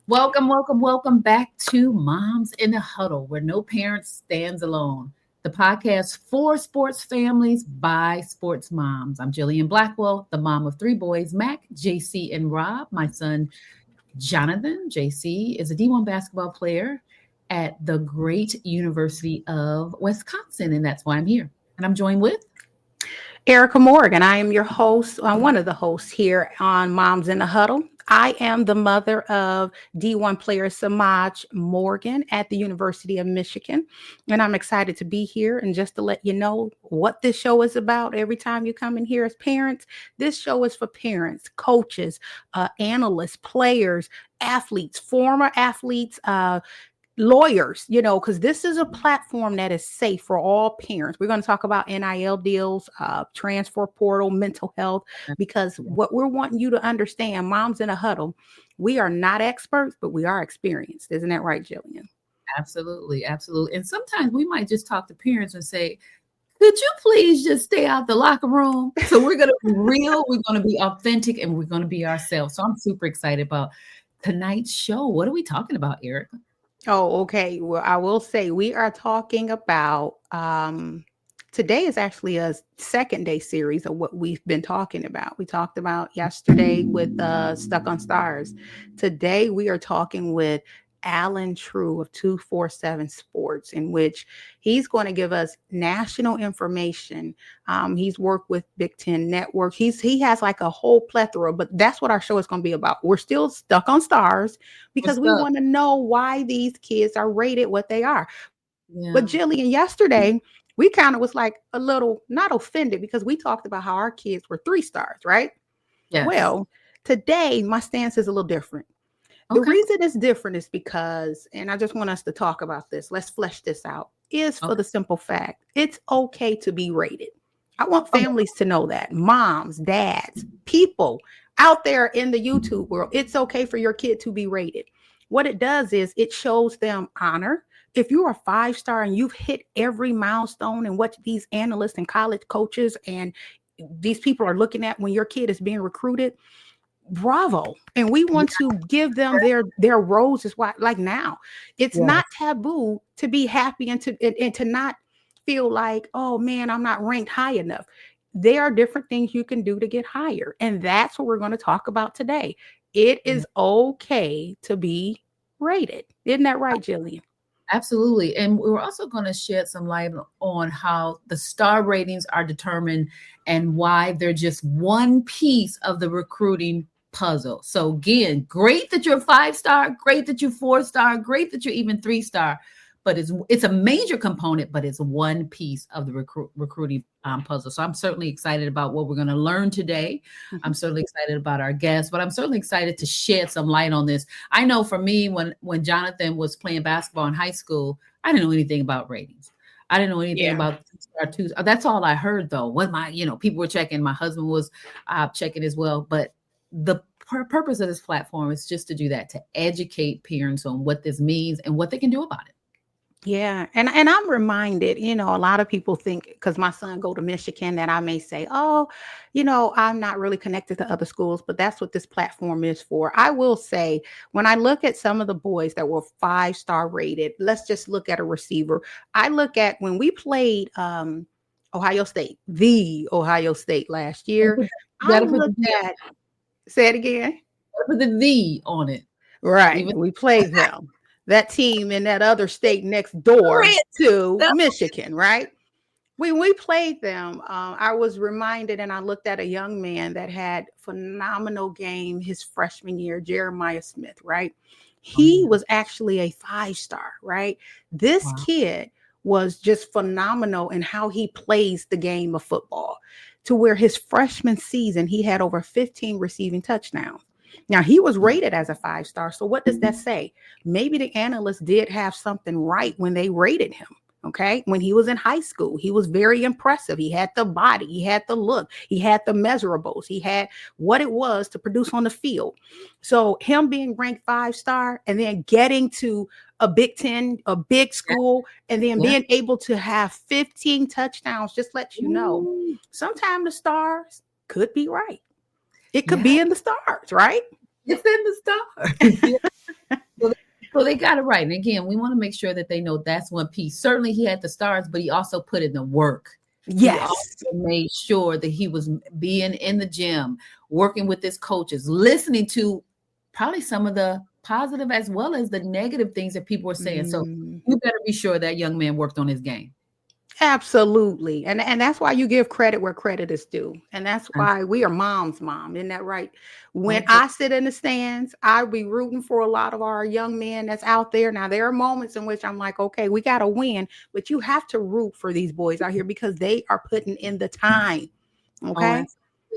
Welcome, welcome, welcome back to Moms in the Huddle, where no parent stands alone. The podcast for sports families by sports moms. I'm Jillian Blackwell, the mom of three boys, Mac, JC, and Rob. My son, Jonathan, JC, is a D1 basketball player at the great University of Wisconsin, and that's why I'm here. And I'm joined with Erika Morgan. I am your host, one of the hosts here on Moms in the Huddle. I am the mother of D1 player Samaj Morgan at the University of Michigan. And I'm excited to be here. And just to let you know what this show is about, every time you come in here as parents, this show is for parents, coaches, analysts, players, athletes, former athletes, lawyers, because this is a platform that is safe for all parents. We're going to talk about NIL deals, transfer portal, mental health, because what we're wanting you to understand, Moms in a Huddle, we are not experts, but we are experienced. Isn't that right, Jillian? absolutely, absolutely. And sometimes we might just talk to parents and say, could you please just stay out the locker room? So we're going to be real, we're going to be authentic, and we're going to be ourselves. So I'm super excited about tonight's show. What are we talking about, Erica? Oh, okay. Well, I will say we are talking about today is actually a second day series of what we've been talking about. We talked about yesterday with Stuck on Stars. Today we are talking with Allen Trieu of 247 Sports, in which he's going to give us national information. He's worked with Big Ten Network. He has like a whole plethora, but that's what our show is going to be about. We're still stuck on stars because What's we up? want to know why these kids are rated what they are. But Yeah. Jillian, yesterday we kind of was like a little not offended because we talked about how our kids were 3 stars, right? Yes. Well, today my stance is a little different. The Okay. reason it's different is because, and I just want us to talk about this, let's flesh this out, is for Okay. the simple fact it's okay to be rated. I want Okay. families to know that. Moms, dads, people out there in the YouTube world, it's okay for your kid to be rated. What it does is it shows them honor. If you're a 5 star and you've hit every milestone and what these analysts and college coaches and these people are looking at when your kid is being recruited, bravo. And we Yeah. want to give them their roses. Why, like, now it's Yes. not taboo to be happy and to not feel like, oh man, I'm not ranked high enough. There are different things you can do to get higher, and that's what we're going to talk about today. It Yeah. is okay to be rated. Isn't that right, Jillian? Absolutely. And we're also going to shed some light on how the star ratings are determined and why they're just one piece of the recruiting puzzle. So again, great that you're 5 star, great that you're 4 star, great that you're even 3 star, but it's a major component, but it's one piece of the recruiting puzzle. So I'm certainly excited about what we're going to learn today. I'm Mhm. certainly excited about our guests, but I'm certainly excited to shed some light on this. I know for me, when Jonathan was playing basketball in high school, I didn't know anything about ratings. I didn't know anything Yeah. about 2 star, 2. That's all I heard though. What my, people were checking. My husband was checking as well. But the purpose of this platform is just to do that, to educate parents on what this means and what they can do about it. Yeah, and I'm reminded, a lot of people think because my son go to Michigan that I may say, oh, I'm not really connected to other schools, but that's what this platform is for. I will say, when I look at some of the boys that were 5 star rated, let's just look at a receiver. I look at when we played Ohio State, the Ohio State last year. You I got to put the looked V, at, say it again. put the V on it. Right. Even We played them. That team in that other state next door to Michigan, right? When we played them, I was reminded and I looked at a young man that had phenomenal game his freshman year, Jeremiah Smith, right? oh He yeah, was actually a 5 star, right? This wow, kid was just phenomenal in how he plays the game of football, to where his freshman season, he had over 15 receiving touchdowns. Now, he was rated as a 5 star. So what does that say? Maybe the analysts did have something right when they rated him. Okay. When he was in high school, he was very impressive. He had the body, he had the look, he had the measurables, he had what it was to produce on the field. So, him being ranked 5 star and then getting to a Big Ten, a big yeah, school, and then yeah. being able to have 15 touchdowns just lets you know Ooh, sometimes the stars could be right. It could yeah, be in the stars, right? it's in the stars. So they got it right. And again, we want to make sure that they know that's one piece. Certainly he had the stars, but he also put in the work. He also Yes. made sure that he was being in the gym, working with his coaches, listening to probably some of the positive as well as the negative things that people were saying. So you better be sure that young man worked on his game. Absolutely. And that's why you give credit where credit is due. And that's why we are mom's mom. Isn't that right? When I sit in the stands, I'll be rooting for a lot of our young men that's out there. Now, there are moments in which I'm like, okay, we got to win, but you have to root for these boys out here because they are putting in the time. Okay.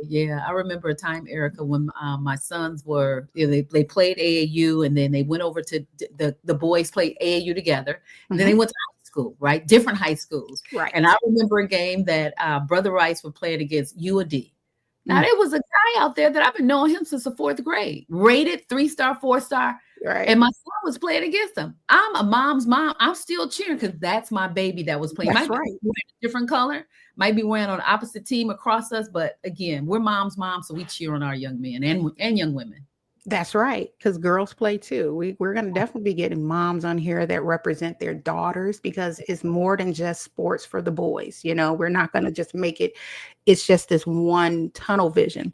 Yeah, I remember a time, Erika, when my sons were, they played AAU and then they went over to the boys played AAU together. And then they went to high school, right? Different high schools. Right. And I remember a game that Brother Rice were playing against UAD. Now, there was a guy out there that I've been knowing him since the 4th grade, rated 3-star, 4-star. Right. And my son was playing against him. I'm a mom's mom. I'm still cheering because that's my baby that was playing. That's might right. be a different color, might be wearing on the opposite team across us. But again, we're mom's mom, so we cheer on our young men and young women. That's right, because girls play too. We're going to definitely be getting moms on here that represent their daughters because it's more than just sports for the boys. You know, we're not going to just make it. It's just this one tunnel vision.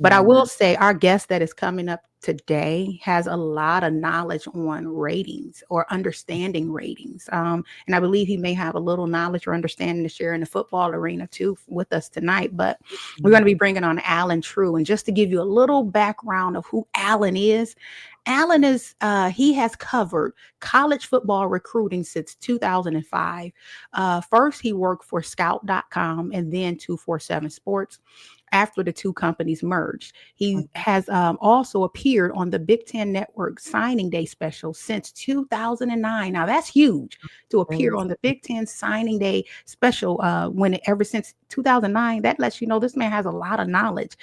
But I will say our guest that is coming up today has a lot of knowledge on ratings or understanding ratings. And I believe he may have a little knowledge or understanding to share in the football arena too with us tonight. But we're going to be bringing on Allen Trieu. And just to give you a little background of who Allen is, Allen is, he has covered college football recruiting since 2005. First, he worked for Scout.com and then 247 Sports. After the two companies merged, he has also appeared on the Big Ten Network Signing Day special since 2009. Now that's huge to appear on the Big Ten Signing Day special ever since 2009. That lets you know this man has a lot of knowledge.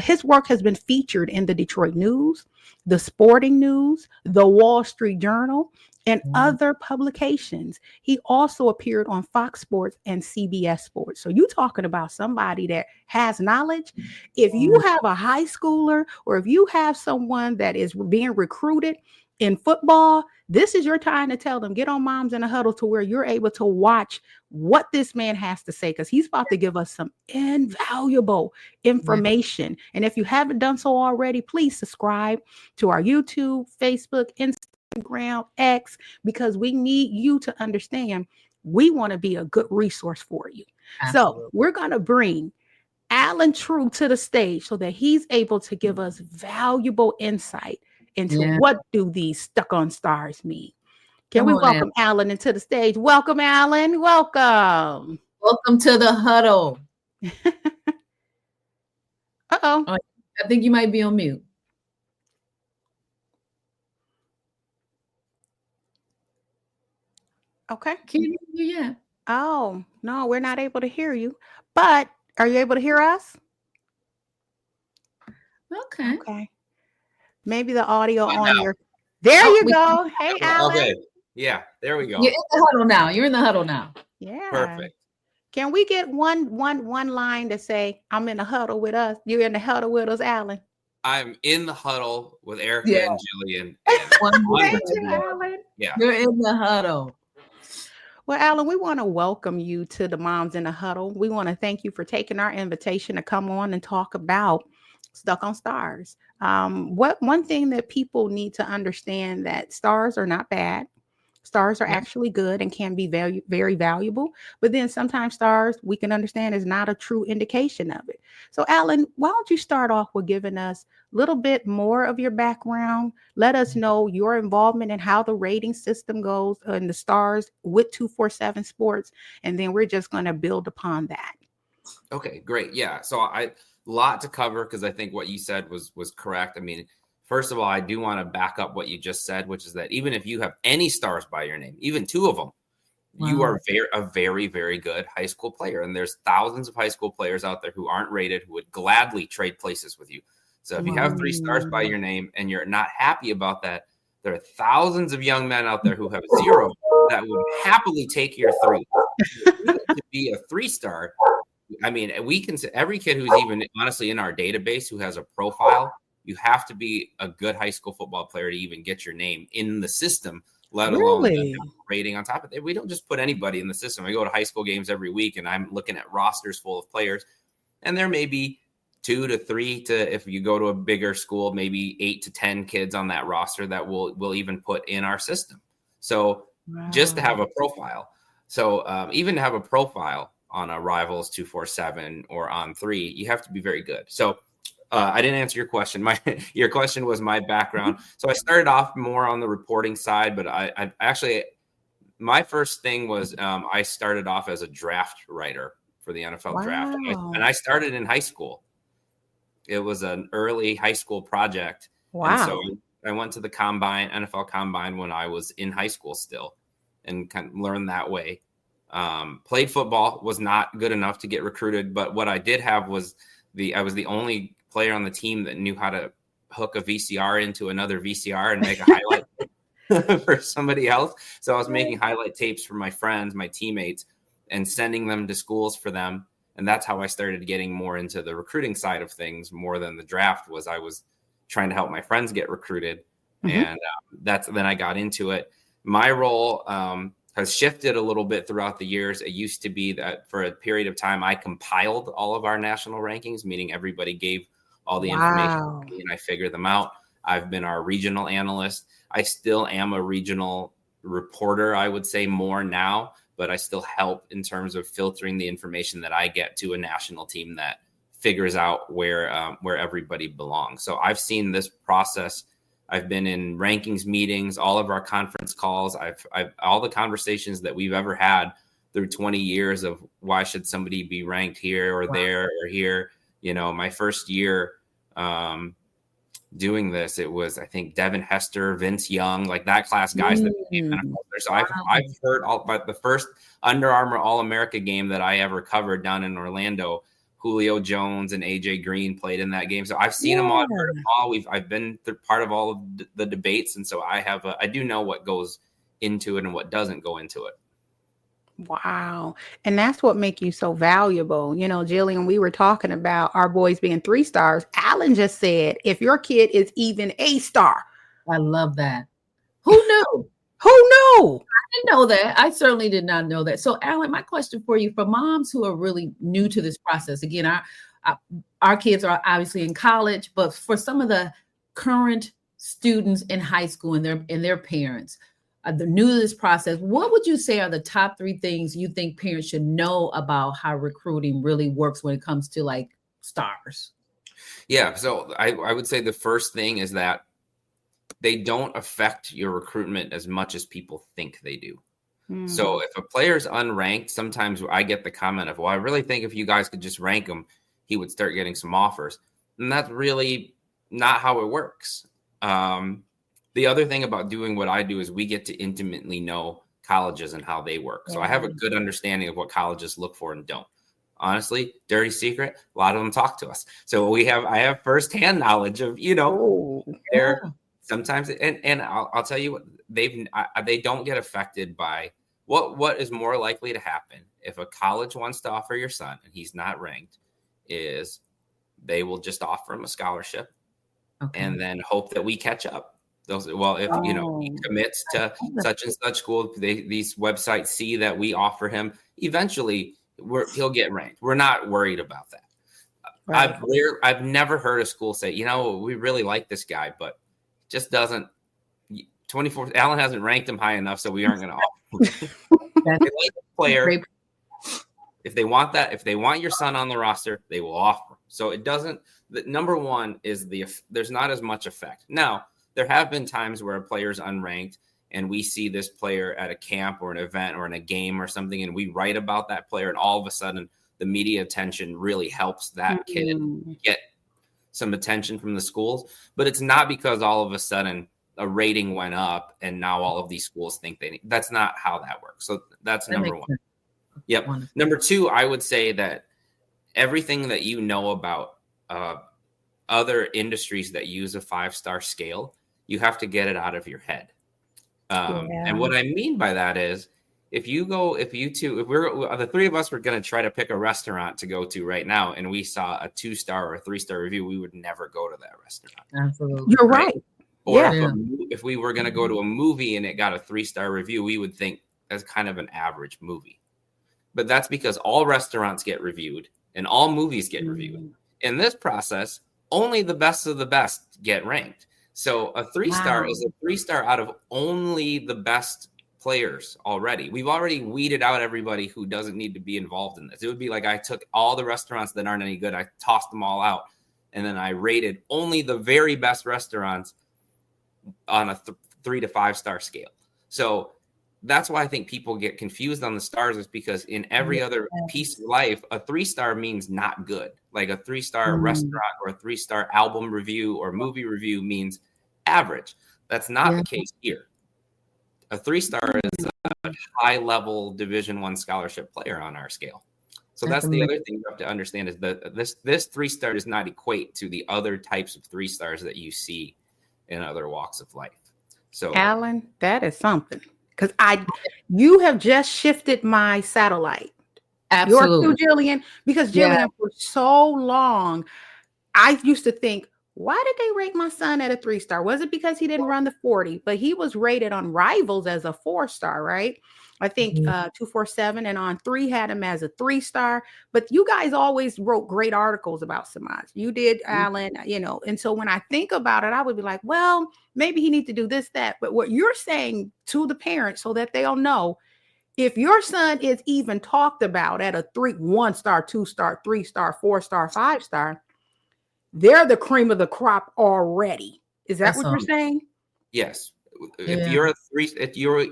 His work has been featured in the Detroit News, the Sporting News, the Wall Street Journal, and other publications. He also appeared on Fox Sports and CBS Sports. So you talking about somebody that has knowledge. If you have a high schooler or if you have someone that is being recruited in football, this is your time to tell them, get on Moms in a Huddle to where you're able to watch what this man has to say, because he's about to give us some invaluable information. And if you haven't done so already, please subscribe to our YouTube, Facebook, Instagram, X, because we need you to understand we want to be a good resource for you. Absolutely. So we're going to bring Allen Trieu to the stage so that he's able to give us valuable insight into what do these stuck-on stars mean. Can we welcome Allen into the stage? Welcome, Allen. Welcome. Welcome to the huddle. Uh-oh. I think you might be on mute. Okay. Can't hear you yet. Oh, no, we're not able to hear you. But are you able to hear us? Okay. Maybe the audio on your... There you go. Hey, Allen. Okay. Yeah, there we go. You're in the huddle now. You're in the huddle now. Yeah. Perfect. Can we get one line to say, I'm in the huddle with us? You're in the huddle with us, Allen. I'm in the huddle with Erika and Jillian. Thank you, Allen. Yeah. You're in the huddle. Well, Allen, we want to welcome you to the Moms in the Huddle. We want to thank you for taking our invitation to come on and talk about Stuck on Stars. One thing that people need to understand that stars are not bad. Stars are actually good and can be very valuable. But then sometimes stars, we can understand, is not a true indication of it. So, Allen, why don't you start off with giving us a little bit more of your background? Let us know your involvement in how the rating system goes and the stars with 247 Sports. And then we're just going to build upon that. Okay, great. Yeah. So a lot to cover because I think what you said was correct. I mean, first of all, I do want to back up what you just said, which is that even if you have any stars by your name, even 2 of them, you are a very, very good high school player. And there's thousands of high school players out there who aren't rated, who would gladly trade places with you. So if you have 3 stars by your name and you're not happy about that, there are thousands of young men out there who have 0 that would happily take your 3. To be a 3-star, I mean, we can say every kid who's even honestly in our database who has a profile, You have to be a good high school football player to even get your name in the system, let alone Really? the rating on top of it. We don't just put anybody in the system. I go to high school games every week and I'm looking at rosters full of players, and there may be 2 to 3 to, if you go to a bigger school, maybe 8 to 10 kids on that roster that we'll even put in our system. So just to have a profile. So even to have a profile on a Rivals 247 or On3, you have to be very good. So I didn't answer your question. Your question was my background. So I started off more on the reporting side, but I actually, my first thing was I started off as a draft writer for the NFL draft. And I started in high school. It was an early high school project. Wow. And so I went to the combine, NFL combine, when I was in high school still, and kind of learned that way. Played football, was not good enough to get recruited. But what I did have was I was the only player on the team that knew how to hook a VCR into another VCR and make a highlight for somebody else. So I was making highlight tapes for my friends, my teammates, and sending them to schools for them. And that's how I started getting more into the recruiting side of things more than the draft. I was trying to help my friends get recruited. And then I got into it. My role has shifted a little bit throughout the years. It used to be that for a period of time, I compiled all of our national rankings, meaning everybody gave all the information to me and I figured them out. I've been our regional analyst. I still am a regional reporter, I would say, more now, but I still help in terms of filtering the information that I get to a national team that figures out where everybody belongs. So I've seen this process. I've been in rankings meetings, all of our conference calls. I've all the conversations that we've ever had through 20 years of why should somebody be ranked here or there or here. You know, my first year doing this, it was, I think, Devin Hester, Vince Young, like that class guys that became NFL players. So I've heard all about the first Under Armour All-America game that I ever covered down in Orlando. Julio Jones and AJ Green played in that game. So I've seen them all, heard them all. I've been part of all of the debates. And so I do know what goes into it and what doesn't go into it. Wow. And that's what makes you so valuable. You know, Jillian, we were talking about our boys being 3 stars. Allen just said, if your kid is even a star. I love that. Who knew? Who knew? I didn't know that. I certainly did not know that. So, Allen, my question for you, for moms who are really new to this process, again, our kids are obviously in college, but for some of the current students in high school and their parents, they're new to this process, what would you say are the top 3 things you think parents should know about how recruiting really works when it comes to like stars? Yeah, so I would say the first thing is that they don't affect your recruitment as much as people think they do. So if a player's unranked, sometimes I get the comment of, well, I really think if you guys could just rank him, he would start getting some offers. And that's really not how it works. The other thing about doing what I do is we get to intimately know colleges and how they work. So I have a good understanding of what colleges look for and don't. Honestly, dirty secret, a lot of them talk to us. So I have firsthand knowledge of, they're sometimes, and I'll tell you what, they don't get affected by what is more likely to happen if a college wants to offer your son and he's not ranked is they will just offer him a scholarship and then hope that we catch up. If he commits to such and such school, these websites see that we offer him, eventually he'll get ranked. We're not worried about that. Right. I've never heard a school say, we really like this guy, but just doesn't 24. Allen hasn't ranked him high enough, so we aren't going to offer him. They like the player. If they want your son on the roster, they will offer him. So it doesn't. The number one is there's not as much effect. Now, there have been times where a player's unranked and we see this player at a camp or an event or in a game or something, and we write about that player, and all of a sudden the media attention really helps that kid get some attention from the schools. But it's not because all of a sudden a rating went up and now all of these schools think they need. That's not how that works. So that's number one. Sense. Yep. Wonderful. Number 2, I would say that everything that you know about other industries that use a 5-star scale, you have to get it out of your head. And what I mean by that is if you we're the three of us were going to try to pick a restaurant to go to right now, and we saw a 2-star or a 3-star review, we would never go to that restaurant. Absolutely. You're right. Or Yeah. if we were going to go to a movie and it got a 3-star review, we would think that's kind of an average movie. But that's because all restaurants get reviewed and all movies get reviewed. In this process, only the best of the best get ranked. So a 3-star is a 3-star out of only the best players already. We've already weeded out everybody who doesn't need to be involved in this. It would be like I took all the restaurants that aren't any good, I tossed them all out, and then I rated only the very best restaurants on a 3 to 5-star scale. So that's why I think people get confused on the stars, is because in every other piece of life, a 3-star means not good. Like a 3-star restaurant or a 3-star album review or movie review means average. That's not the case here. A 3-star is a high-level Division I scholarship player on our scale. So that's the other thing you have to understand, is that this 3-star does not equate to the other types of 3-stars that you see in other walks of life. So, Allen, that is something, because you have just shifted my satellite. Absolutely. Yours too, Jillian, because Jillian, for so long, I used to think, why did they rate my son at a 3-star? Was it because he didn't run the 40? But he was rated on Rivals as a 4-star, right? I think 247 and On3 had him as a 3-star. But you guys always wrote great articles about Samaj. You did, Allen, and so when I think about it, I would be like, well, maybe he needs to do this, that. But what you're saying to the parents, so that they'll know, if your son is even talked about at a 1-star, 2-star, 3-star, 4-star, 5-star, they're the cream of the crop already. Is that what you're saying? Yes. If you're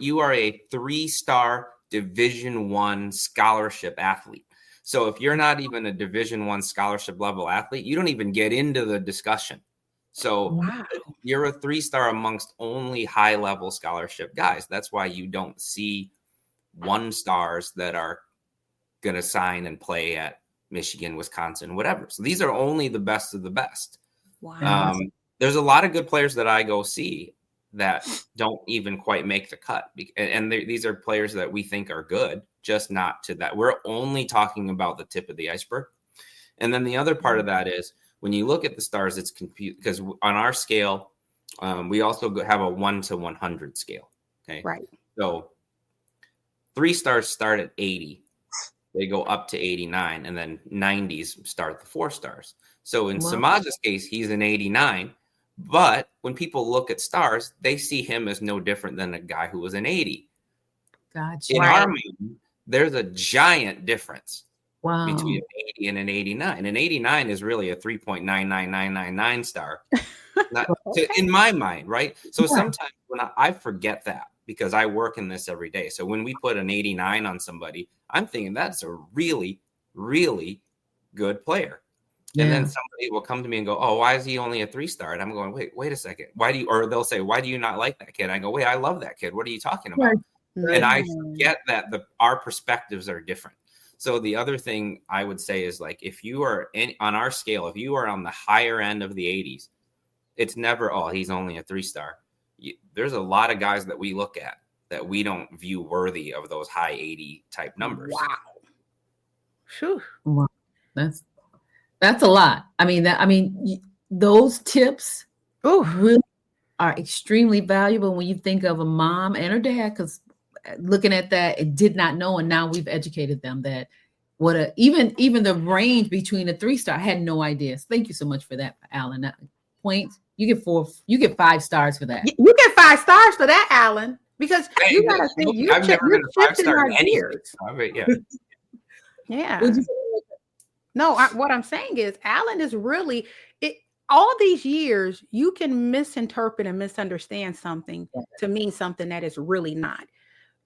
you are a 3-star Division I scholarship athlete. So if you're not even a Division I scholarship level athlete, you don't even get into the discussion. So you're a 3-star amongst only high level scholarship guys. That's why you don't see 1-stars that are going to sign and play at Michigan, Wisconsin, whatever. So these are only the best of the best. Wow. There's a lot of good players that I go see that don't even quite make the cut. And these are players that we think are good, just not to that. We're only talking about the tip of the iceberg. And then the other part of that is, when you look at the stars, it's confused, because on our scale, we also have a 1 to 100 scale. Okay. Right. So 3-stars start at 80. They go up to 89, and then 90s start the 4-stars. So in Samaj's case, he's an 89. But when people look at stars, they see him as no different than a guy who was an 80. Gotcha. In our mind, there's a giant difference between an 80 and an 89. An 89 is really a 3.999999 star. In my mind, right? So sometimes when I forget that, because I work in this every day. So when we put an 89 on somebody, I'm thinking that's a really, really good player. And then somebody will come to me and go, oh, why is he only a 3-star? And I'm going, wait a second. Or they'll say, why do you not like that kid? I go, wait, I love that kid. What are you talking about? Right. And I forget that our perspectives are different. So the other thing I would say is, like, if you are on our scale, if you are on the higher end of the 80s, it's never, oh, he's only a 3-star. There's a lot of guys that we look at that we don't view worthy of those high 80 type numbers. Wow. Whew. Wow. That's a lot. Those tips really are extremely valuable when you think of a mom and her dad, because looking at that, it did not know, and now we've educated them that even the range between a 3-star, I had no idea. So thank you so much for that, Allen. Points. You get 5 stars for that. You get 5 stars for that, Allen, because you gotta think I've never been a 5-star in anything. Yeah. No, what I'm saying is, Allen is really all these years, you can misinterpret and misunderstand something to mean something that is really not.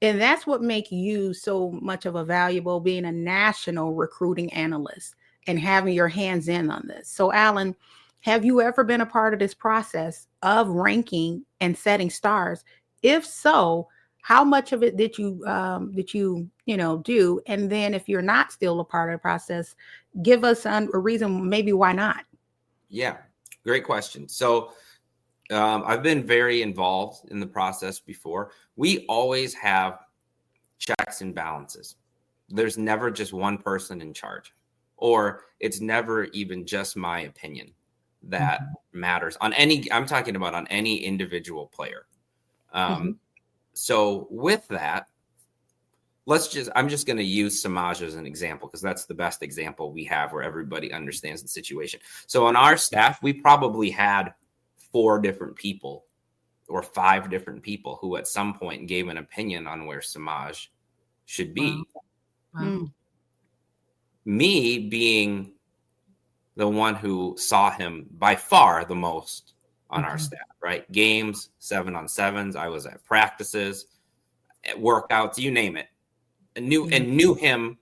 And that's what makes you so much of a valuable, being a national recruiting analyst and having your hands in on this. So, Allen, have you ever been a part of this process of ranking and setting stars? If so, how much of it did you do? And then if you're not still a part of the process, give us a reason maybe why not. Yeah, great question. So I've been very involved in the process before. We always have check checks and balances. There's never just one person in charge, or it's never even just my opinion that matters on any, I'm talking about on any individual player. So with that, I'm just going to use Samaj as an example because that's the best example we have where everybody understands the situation. So on our staff, we probably had 4 different people or 5 different people who at some point gave an opinion on where Samaj should be. Wow. Me being the one who saw him by far the most on our staff, right? Games, 7-on-7s. I was at practices, at workouts, you name it. And knew him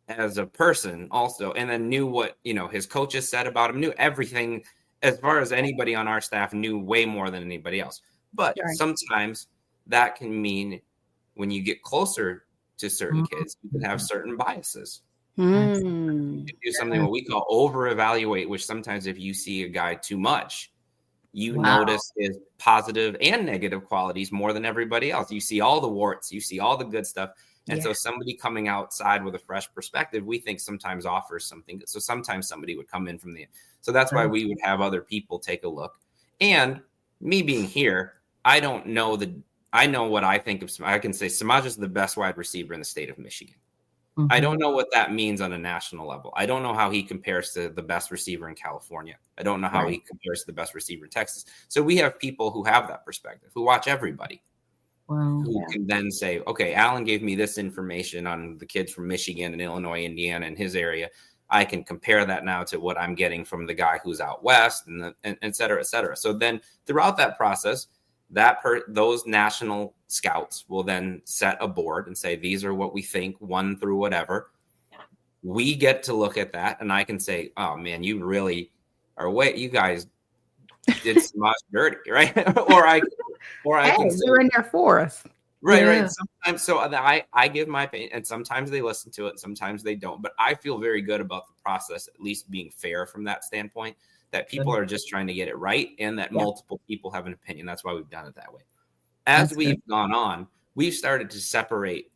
as a person also, and then knew what, his coaches said about him, knew everything as far as anybody on our staff knew way more than anybody else. But sometimes that can mean when you get closer to certain kids, you can have certain biases. You can do something what we call over-evaluate, which sometimes if you see a guy too much, you notice his positive and negative qualities more than everybody else. You see all the warts, you see all the good stuff. And so somebody coming outside with a fresh perspective, we think sometimes offers something. So sometimes somebody would come in from so that's why we would have other people take a look. And me being here, I know what I think of. I can say Samaj is the best wide receiver in the state of Michigan. I don't know what that means on a national level. I don't know how he compares to the best receiver in California. I don't know how he compares to the best receiver in Texas. So we have people who have that perspective, who watch everybody. Who can then say, okay, Allen gave me this information on the kids from Michigan and Illinois, Indiana, and his area. I can compare that now to what I'm getting from the guy who's out west, and et cetera, et cetera. So then throughout that process, those national scouts will then set a board and say, these are what we think, 1 through whatever. We get to look at that, and I can say, oh, man, you really are you guys did Samaj dirty, right? or I can say, you're in there for us. Right. Sometimes, so I give my opinion, and sometimes they listen to it, sometimes they don't. But I feel very good about the process, at least being fair from that standpoint, that people are just trying to get it right, and that multiple people have an opinion. That's why we've done it that way. As we've gone on, we've started to separate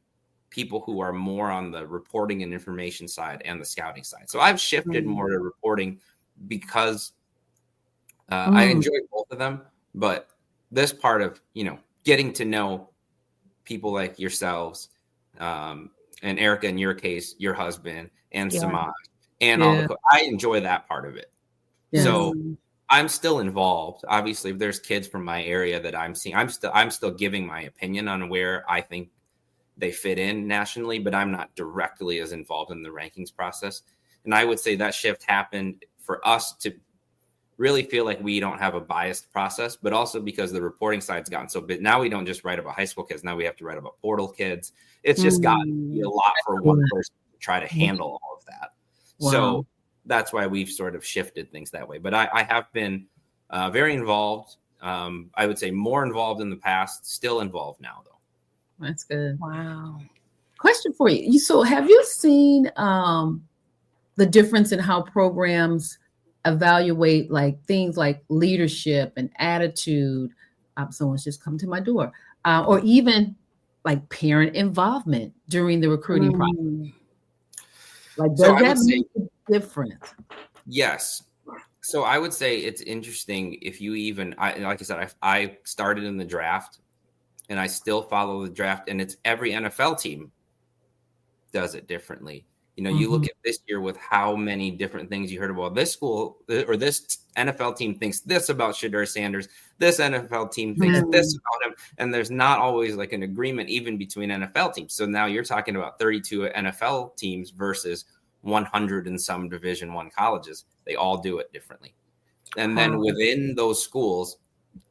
people who are more on the reporting and information side and the scouting side. So I've shifted more to reporting because I enjoy both of them, but this part of, getting to know people like yourselves, and Erika, in your case, your husband, and Samaj, and all the I enjoy that part of it. So I'm still involved. Obviously, if there's kids from my area that I'm seeing, I'm still giving my opinion on where I think they fit in nationally, but I'm not directly as involved in the rankings process. And I would say that shift happened for us to really feel like we don't have a biased process, but also because the reporting side's gotten so big. Now we don't just write about high school kids. Now we have to write about portal kids. It's just gotten to be a lot for one person to try to handle all of that. So that's why we've sort of shifted things that way. But I have been very involved. I would say more involved in the past, still involved now, though. That's good. Wow. Question for you. So have you seen the difference in how programs evaluate like things like leadership and attitude? Someone's just come to my door. Or even like parent involvement during the recruiting process. Like, does that make a difference? Yes. So I would say it's interesting if you like I said, I started in the draft and I still follow the draft, and it's every NFL team does it differently. You look at this year with how many different things you heard about. This school or this NFL team thinks this about Shedeur Sanders. This NFL team thinks this about him. And there's not always like an agreement even between NFL teams. So now you're talking about 32 NFL teams versus 100 and some Division I colleges. They all do it differently. And then within those schools,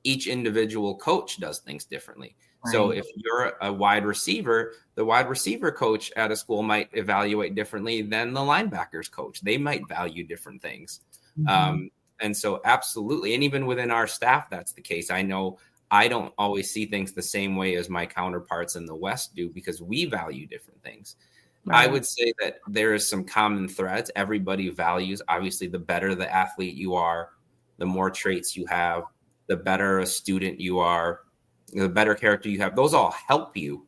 each individual coach does things differently. So if you're a wide receiver, the wide receiver coach at a school might evaluate differently than the linebackers coach. They might value different things. And so absolutely. And even within our staff, that's the case. I know I don't always see things the same way as my counterparts in the West do because we value different things. I would say that there is some common threads. Everybody values, obviously, the better the athlete you are, the more traits you have, the better a student you are, the better character you have. Those all help you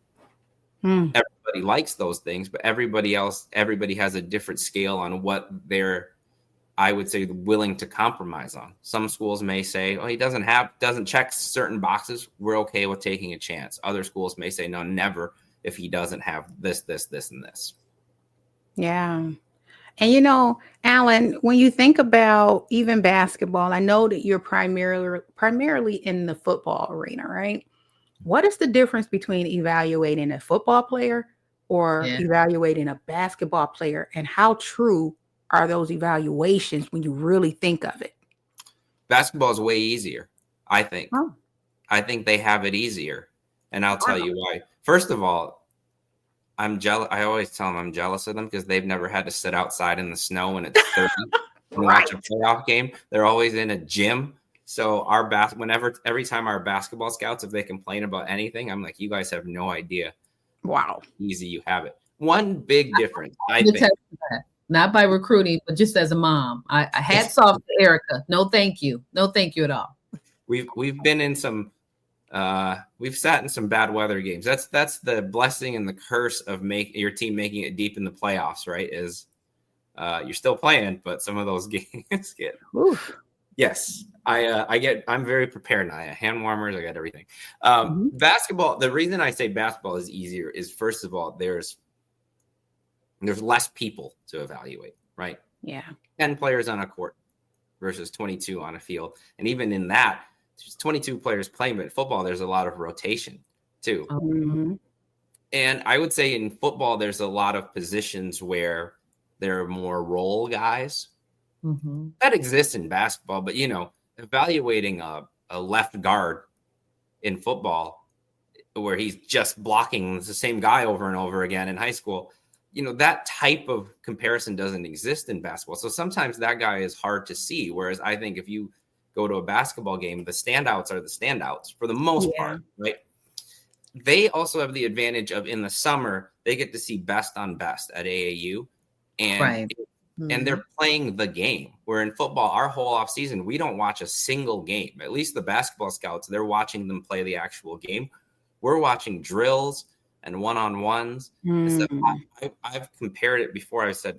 Everybody likes those things, but everybody has a different scale on what they're, I would say, willing to compromise on. Some schools may say, oh, he doesn't check certain boxes, we're okay with taking a chance. Other schools may say, no, never, if he doesn't have this, and this. Yeah. And Allen, when you think about even basketball, I know that you're primarily in the football arena, right? What is the difference between evaluating a football player or evaluating a basketball player, and how true are those evaluations when you really think of it? Basketball is way easier, I think. Oh. I think they have it easier, and I'll tell you why. First of all, I'm jealous. I always tell them I'm jealous of them because they've never had to sit outside in the snow when it's 30 and watch a playoff game. They're always in a gym. So every time our basketball scouts, if they complain about anything, I'm like, you guys have no idea. Wow. How easy you have it. One big difference, I think. Not by recruiting, but just as a mom. I hats off to Erika. No, thank you. No, thank you at all. We've been in some we've sat in some bad weather games. That's the blessing and the curse of your team making it deep in the playoffs, right? Is you're still playing, but some of those games get yes. I'm very prepared now. I have hand warmers, I got everything. Basketball, the reason I say basketball is easier is, first of all, there's less people to evaluate, right? Yeah. 10 players on a court versus 22 on a field. And even in that, there's 22 players playing, but in football, there's a lot of rotation too. Mm-hmm. And I would say in football, there's a lot of positions where there are more role guys. That exists in basketball, but evaluating a left guard in football where he's just blocking the same guy over and over again in high school, that type of comparison doesn't exist in basketball. So sometimes that guy is hard to see. Whereas I think if you go to a basketball game, the standouts are the standouts for the most part, right? They also have the advantage of, in the summer, they get to see best on best at AAU. And and they're playing the game. Where in football, our whole offseason, we don't watch a single game. At least the basketball scouts, they're watching them play the actual game. We're watching drills and one-on-ones. I've compared it before. I said,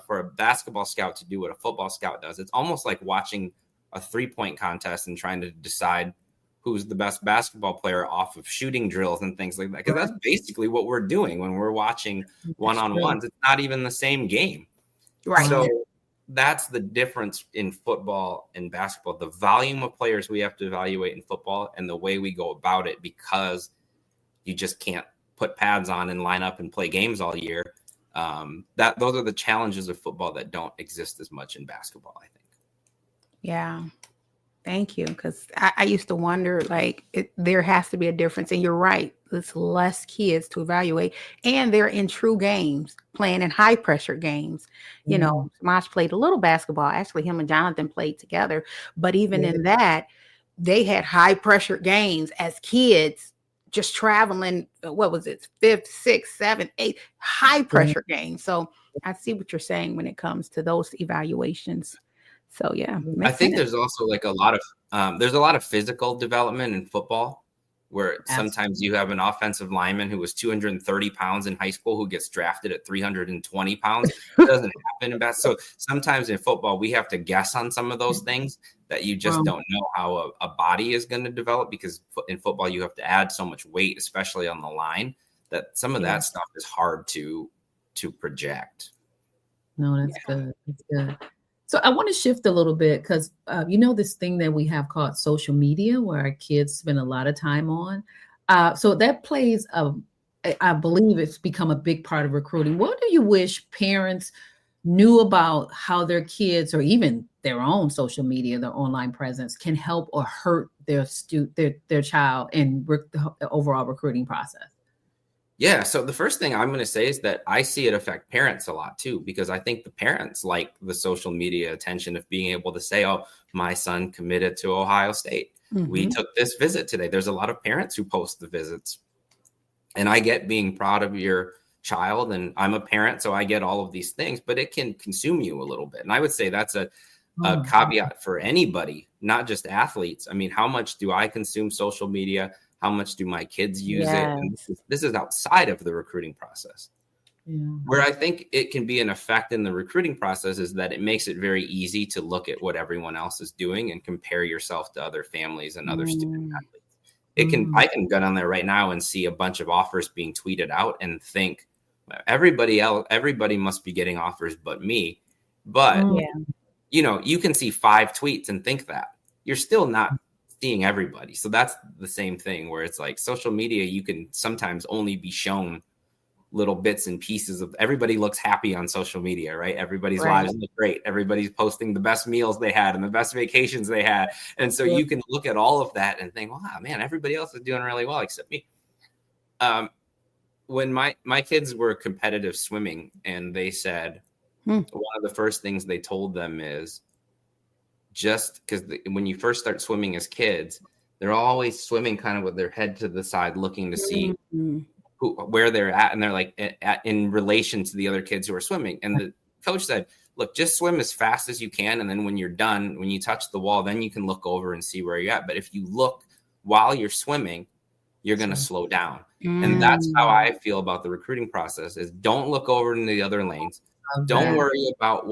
for a basketball scout to do what a football scout does, it's almost like watching a three-point contest and trying to decide who's the best basketball player off of shooting drills and things like that. Because that's basically what we're doing when we're watching one-on-ones. It's not even the same game. Right. So that's the difference in football and basketball. The volume of players we have to evaluate in football and the way we go about it, because you just can't put pads on and line up and play games all year. Those are the challenges of football that don't exist as much in basketball, I think. Yeah. Thank you. Because I used to wonder, there has to be a difference. And you're right. It's less kids to evaluate. And they're in true games, playing in high pressure games. Smosh played a little basketball. Actually, him and Jonathan played together. But even in that, they had high pressure games as kids, just traveling. What was it? 5th, 6th, 7th, 8th, high pressure games. So I see what you're saying when it comes to those evaluations. So I think there's also a lot of physical development in football, where sometimes you have an offensive lineman who was 230 pounds in high school who gets drafted at 320 pounds. It doesn't happen in basketball. So sometimes in football, we have to guess on some of those things that you just don't know how a body is going to develop, because in football, you have to add so much weight, especially on the line, that some of that stuff is hard to project. No, that's good. That's good. So I want to shift a little bit because, this thing that we have called social media, where our kids spend a lot of time on. So that plays, I believe it's become a big part of recruiting. What do you wish parents knew about how their kids, or even their own social media, their online presence, can help or hurt their child in the overall recruiting process? Yeah. So the first thing I'm going to say is that I see it affect parents a lot too, because I think the parents like the social media attention of being able to say, oh, my son committed to Ohio State. We took this visit today. There's a lot of parents who post the visits, and I get being proud of your child, and I'm a parent, so I get all of these things, but it can consume you a little bit. And I would say that's a caveat for anybody, not just athletes. I mean, how much do I consume social media? How much do my kids use it? Yes. And this is outside of the recruiting process. Where I think it can be an effect in the recruiting process is that it makes it very easy to look at what everyone else is doing and compare yourself to other families and other student athletes. I can go down there right now and see a bunch of offers being tweeted out and think everybody must be getting offers but me. But you can see 5 tweets and think that. You're still not seeing everybody. So that's the same thing where it's like social media, you can sometimes only be shown little bits and pieces of everybody looks happy on social media, right? Everybody's lives look great. Everybody's posting the best meals they had and the best vacations they had. And so you can look at all of that and think, wow, man, everybody else is doing really well except me. When my kids were competitive swimming, and they said one of the first things they told them is just because when you first start swimming as kids, they're always swimming kind of with their head to the side, looking to see where they're at, and they're like in relation to the other kids who are swimming. And the coach said, look, just swim as fast as you can, and then when you're done, when you touch the wall, then you can look over and see where you're at. But if you look while you're swimming, you're going to slow down. And that's how I feel about the recruiting process is don't look over in the other lanes. Don't worry about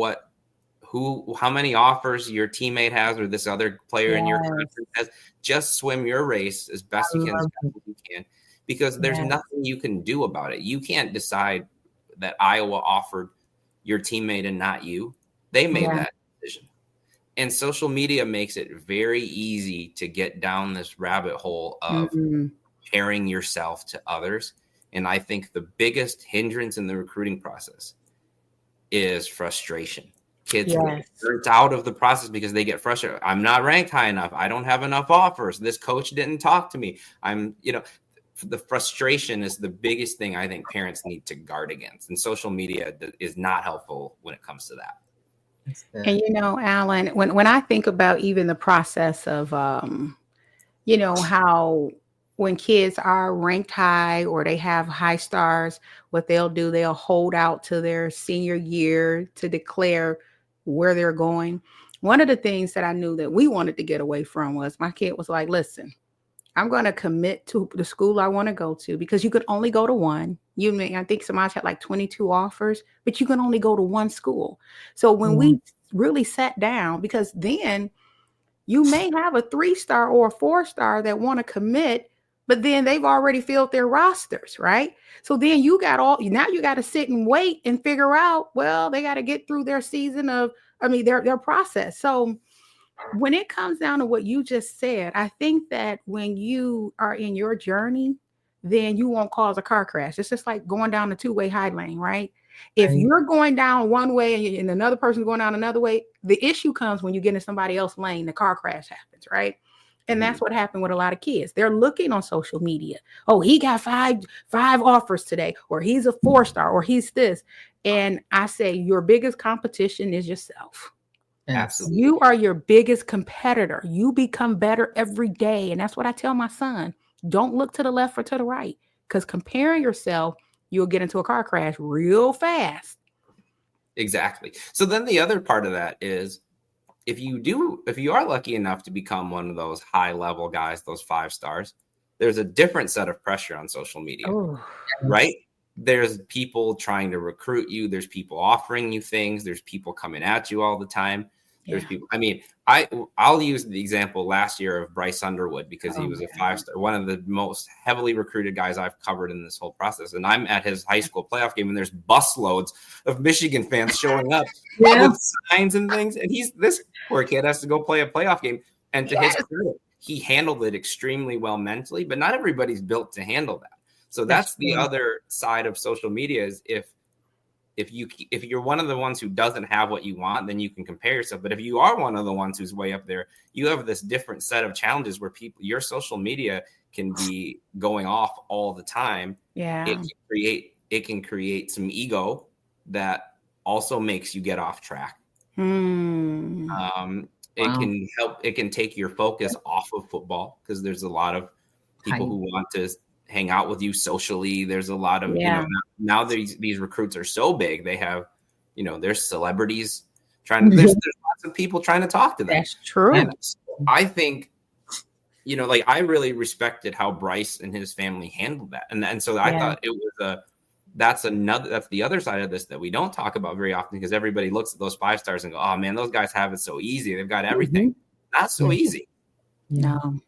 how many offers your teammate has or this other player in your country has. Just swim your race as best you can, because there's nothing you can do about it. You can't decide that Iowa offered your teammate and not you. They made that decision. And social media makes it very easy to get down this rabbit hole of comparing yourself to others. And I think the biggest hindrance in the recruiting process is frustration. Kids get burnt out of the process because they get frustrated. I'm not ranked high enough. I don't have enough offers. This coach didn't talk to me. The frustration is the biggest thing I think parents need to guard against. And social media is not helpful when it comes to that. And, Allen, when I think about even the process of, how when kids are ranked high or they have high stars, what they'll do, they'll hold out to their senior year to declare where they're going. One of the things that I knew that we wanted to get away from was my kid was like, listen, I'm going to commit to the school I want to go to, because you could only go to one. I think Samaj had like 22 offers, but you can only go to one school. So when we really sat down, because then you may have a 3-star or a 4-star that want to commit, but then they've already filled their rosters, right? So then you got to sit and wait and figure out, well, they got to get through their season their process. So when it comes down to what you just said, I think that when you are in your journey, then you won't cause a car crash. It's just like going down the 2-way high lane, right? If you're going down one way and another person's going down another way, the issue comes when you get in somebody else's lane, the car crash happens, right? And that's what happened with a lot of kids. They're looking on social media. Oh, he got five offers today, or he's a 4-star, or he's this. And I say your biggest competition is yourself. Absolutely. You are your biggest competitor. You become better every day. And that's what I tell my son. Don't look to the left or to the right, because comparing yourself, you'll get into a car crash real fast. Exactly. So then the other part of that is if you are lucky enough to become one of those high level guys, those 5 stars, there's a different set of pressure on social media, right? There's people trying to recruit you. There's people offering you things. There's people coming at you all the time. There's people. I mean, I'll use the example last year of Bryce Underwood, because he was a 5-star, one of the most heavily recruited guys I've covered in this whole process. And I'm at his high school playoff game, and there's busloads of Michigan fans showing up with signs and things. And this poor kid has to go play a playoff game. And to his credit, he handled it extremely well mentally, but not everybody's built to handle that. So that's the other side of social media is if you're one of the ones who doesn't have what you want, then you can compare yourself. But if you are one of the ones who's way up there, you have this different set of challenges where your social media can be going off all the time. Yeah. It can create some ego that also makes you get off track. It can take your focus off of football, because there's a lot of people who want to hang out with you socially. There's a lot of, now these recruits are so big. They have, there's celebrities trying to, there's lots of people trying to talk to them. That's true. And I think like I really respected how Bryce and his family handled that. And so I thought it was that's the other side of this that we don't talk about very often, because everybody looks at those 5 stars and go, oh man, those guys have it so easy. They've got everything. Not so easy. No.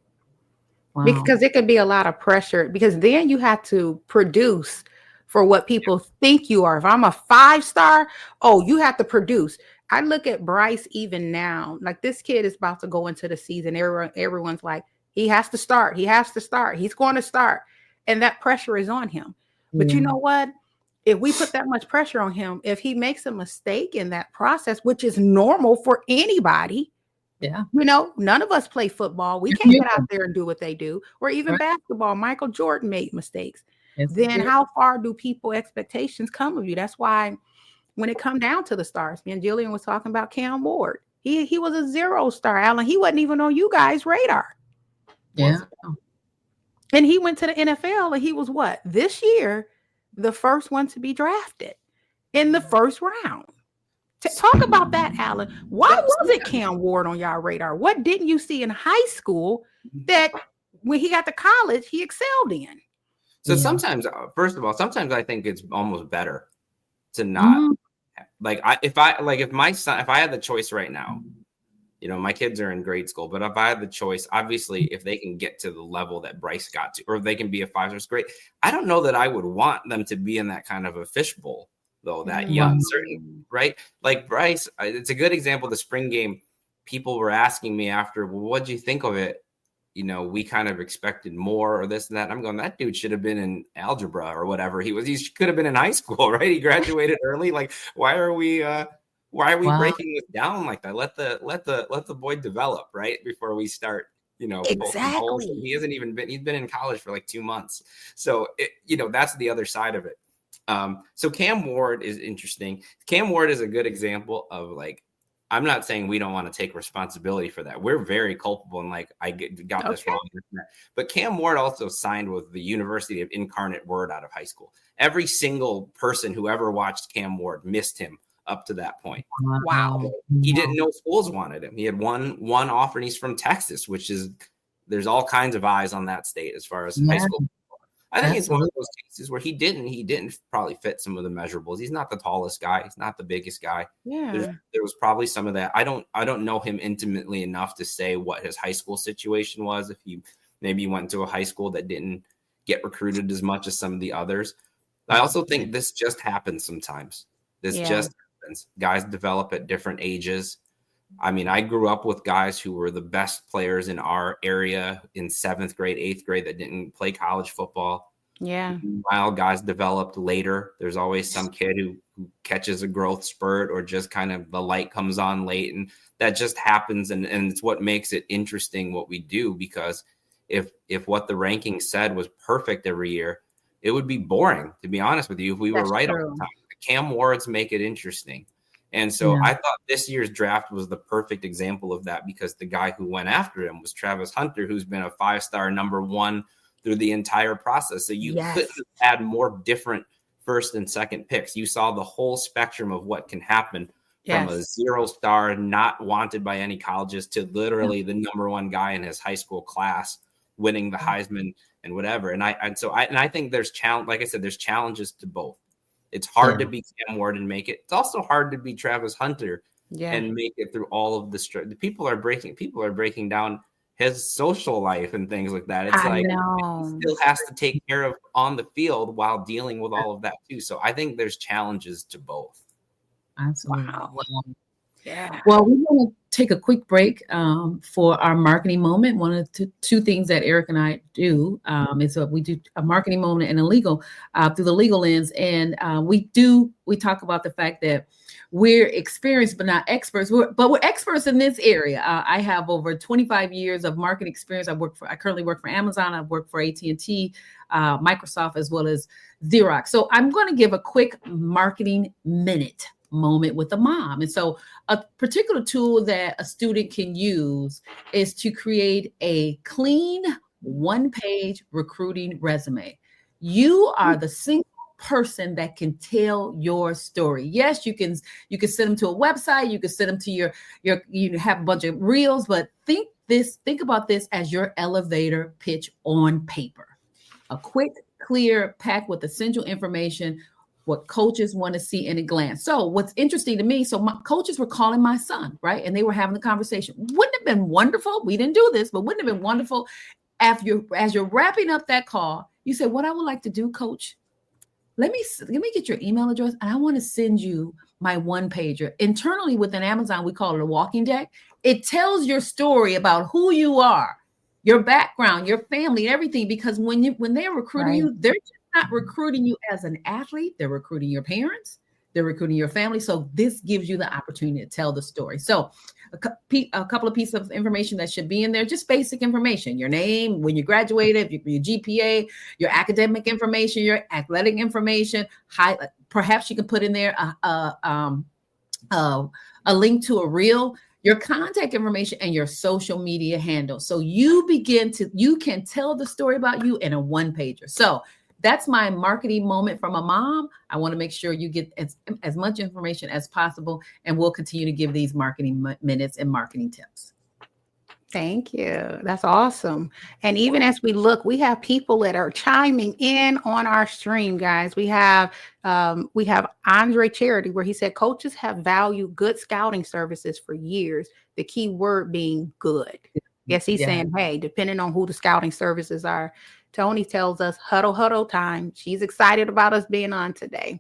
Wow. Because it could be a lot of pressure, because then you have to produce for what people think you are. If I'm a 5-star, you have to produce. I look at Bryce even now, like this kid is about to go into the season. Everyone's like, he has to start. He has to start. He's going to start. And that pressure is on him. But you know what? If we put that much pressure on him, if he makes a mistake in that process, which is normal for anybody, none of us play football. We can't get out there and do what they do. Or even basketball. Michael Jordan made mistakes. Then how far do people expectations come of you? That's why when it come down to the stars, me and Jillian was talking about Cam Ward. He was a 0-star, Allen. He wasn't even on you guys' radar. Yeah. And he went to the NFL, and he was what? This year, the first one to be drafted in the first round. Talk about that, Allen. Why wasn't Cam Ward on y'all radar? What didn't you see in high school that when he got to college, he excelled in? So sometimes, first of all, sometimes I think it's almost better to not if I had the choice right now, my kids are in grade school, but if I had the choice, obviously, if they can get to the level that Bryce got to, or if they can be a 5-star, it's great. I don't know that I would want them to be in that kind of a fishbowl, though, that young, certainly, right? Like Bryce, it's a good example. The spring game, people were asking me after, well, what'd you think of it? We kind of expected more or this and that. I'm going, that dude should have been in algebra or whatever he could have been in high school, right? He graduated early. Like, why are we breaking this down like that? Let the boy develop, right? Before we start, exactly. He's been in college for like 2 months. So, that's the other side of it. So Cam Ward is interesting. Cam Ward is a good example of like, I'm not saying we don't want to take responsibility for that. We're very culpable, and like I got this wrong. But Cam Ward also signed with the University of Incarnate Word out of high school. Every single person who ever watched Cam Ward missed him up to that point. Wow. He didn't know schools wanted him. He had one offer, and he's from Texas, which is, there's all kinds of eyes on that state as far as high school. I think it's one of those cases where he didn't probably fit some of the measurables. He's not the tallest guy. He's not the biggest guy. Yeah. There was probably some of that. I don't know him intimately enough to say what his high school situation was. If he maybe went to a high school that didn't get recruited as much as some of the others. I also think this just happens sometimes. This just happens. Guys develop at different ages. I mean, I grew up with guys who were the best players in our area in 7th grade, 8th grade that didn't play college football. Yeah. While guys developed later, there's always some kid who catches a growth spurt, or just kind of the light comes on late, and that just happens. And it's what makes it interesting what we do, because if what the rankings said was perfect every year, it would be boring, to be honest with you, if we were right all the time. The Cam Wards make it interesting. And so I thought this year's draft was the perfect example of that, because the guy who went after him was Travis Hunter, who's been a 5-star number 1 through the entire process. So you couldn't add more different first and second picks. You saw the whole spectrum of what can happen from a 0-star, not wanted by any colleges, to literally the number 1 guy in his high school class winning the Heisman and whatever. And I think there's like I said, there's challenges to both. It's hard to be Cam Ward and make it. It's also hard to be Travis Hunter and make it through all of the people are breaking down his social life and things like that. It's he still has to take care of on the field while dealing with all of that too. So I think there's challenges to both. Absolutely. Wow. Well, we want to take a quick break for our marketing moment. One of the two things that Eric and I do is we do a marketing moment and a legal through the legal lens. And we talk about the fact that we're experienced, but not experts, but we're experts in this area. I have over 25 years of marketing experience. I currently work for Amazon. I've worked for AT&T, Microsoft, as well as Xerox. So I'm going to give a quick marketing minute moment with a mom. And so a particular tool that a student can use is to create a clean 1-page recruiting resume. You are the single person that can tell your story. Yes, you can send them to a website, you can send them to you have a bunch of reels, but think think about this as your elevator pitch on paper. A quick, clear pack with essential information, what coaches want to see in a glance. So what's interesting to me, so my coaches were calling my son, right? And they were having the conversation. Wouldn't it have been wonderful? We didn't do this, but wouldn't it have been wonderful as you're wrapping up that call, you say, what I would like to do, coach, let me get your email address and I want to send you my one pager. Internally within Amazon, we call it a walking deck. It tells your story about who you are, your background, your family, everything. Because when they're recruiting you, they're just not recruiting you as an athlete. They're recruiting your parents. They're recruiting your family. So this gives you the opportunity to tell the story. So a couple of pieces of information that should be in there, just basic information, your name, when you graduated, your GPA, your academic information, your athletic information. Perhaps you can put in there a link to a reel, your contact information, and your social media handle. So you can tell the story about you in a one pager. So that's my marketing moment from a mom. I want to make sure you get as much information as possible, and we'll continue to give these marketing minutes and marketing tips. Thank you. That's awesome. And even as we look, we have people that are chiming in on our stream, guys. We have Andre Charity, where he said coaches have valued good scouting services for years. The key word being good. Yes, he's saying, hey, depending on who the scouting services are. Tony tells us huddle time. She's excited about us being on today.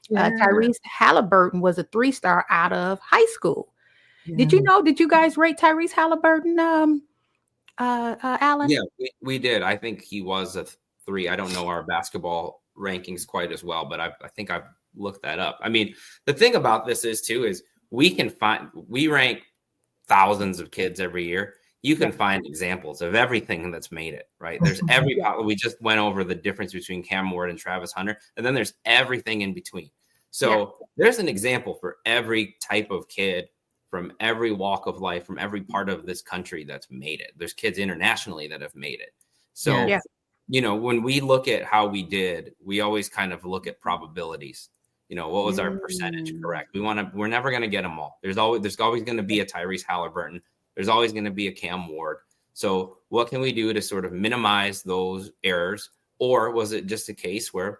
Yeah. Tyrese Halliburton was a 3-star out of high school. Yeah. Did you guys rate Tyrese Halliburton, Allen? Yeah, we did. I think he was a 3. I don't know our basketball rankings quite as well, but I think I've looked that up. I mean, the thing about this is we rank thousands of kids every year. You can find examples of everything that's made it, right? There's we just went over the difference between Cam Ward and Travis Hunter, and then there's everything in between. So there's an example for every type of kid from every walk of life, from every part of this country that's made it. There's kids internationally that have made it. So, when we look at how we did, we always kind of look at probabilities. What was our percentage correct? We're never going to get them all. There's always going to be a Tyrese Halliburton. There's always going to be a Cam Ward. So what can we do to sort of minimize those errors? Or was it just a case where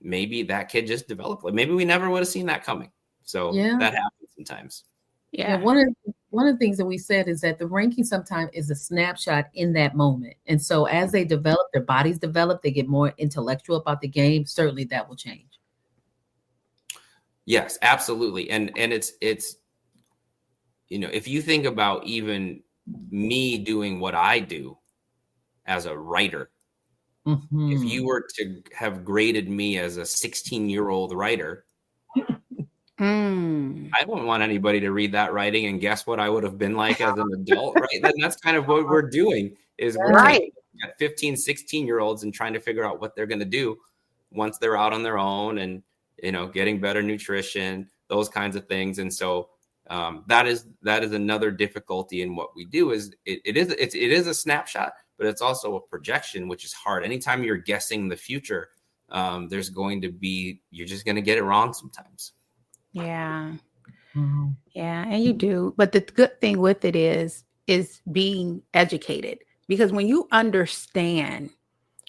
maybe that kid just developed? Like maybe we never would have seen that coming. So that happens sometimes. Yeah. One of the things that we said is that the ranking sometimes is a snapshot in that moment. And so as they develop, their bodies develop, they get more intellectual about the game. Certainly that will change. Yes, absolutely. And it's if you think about even me doing what I do as a writer, if you were to have graded me as a 16-year-old writer, I wouldn't want anybody to read that writing and guess what I would have been like as an adult, right? Then that's kind of what we're doing is we're taking 15, 16-year-olds and trying to figure out what they're going to do once they're out on their own and, getting better nutrition, those kinds of things. And so that is another difficulty in what we do is it is a snapshot, but it's also a projection, which is hard. Anytime you're guessing the future, you're just going to get it wrong sometimes. Yeah. Yeah. And you do. But the good thing with it is being educated, because when you understand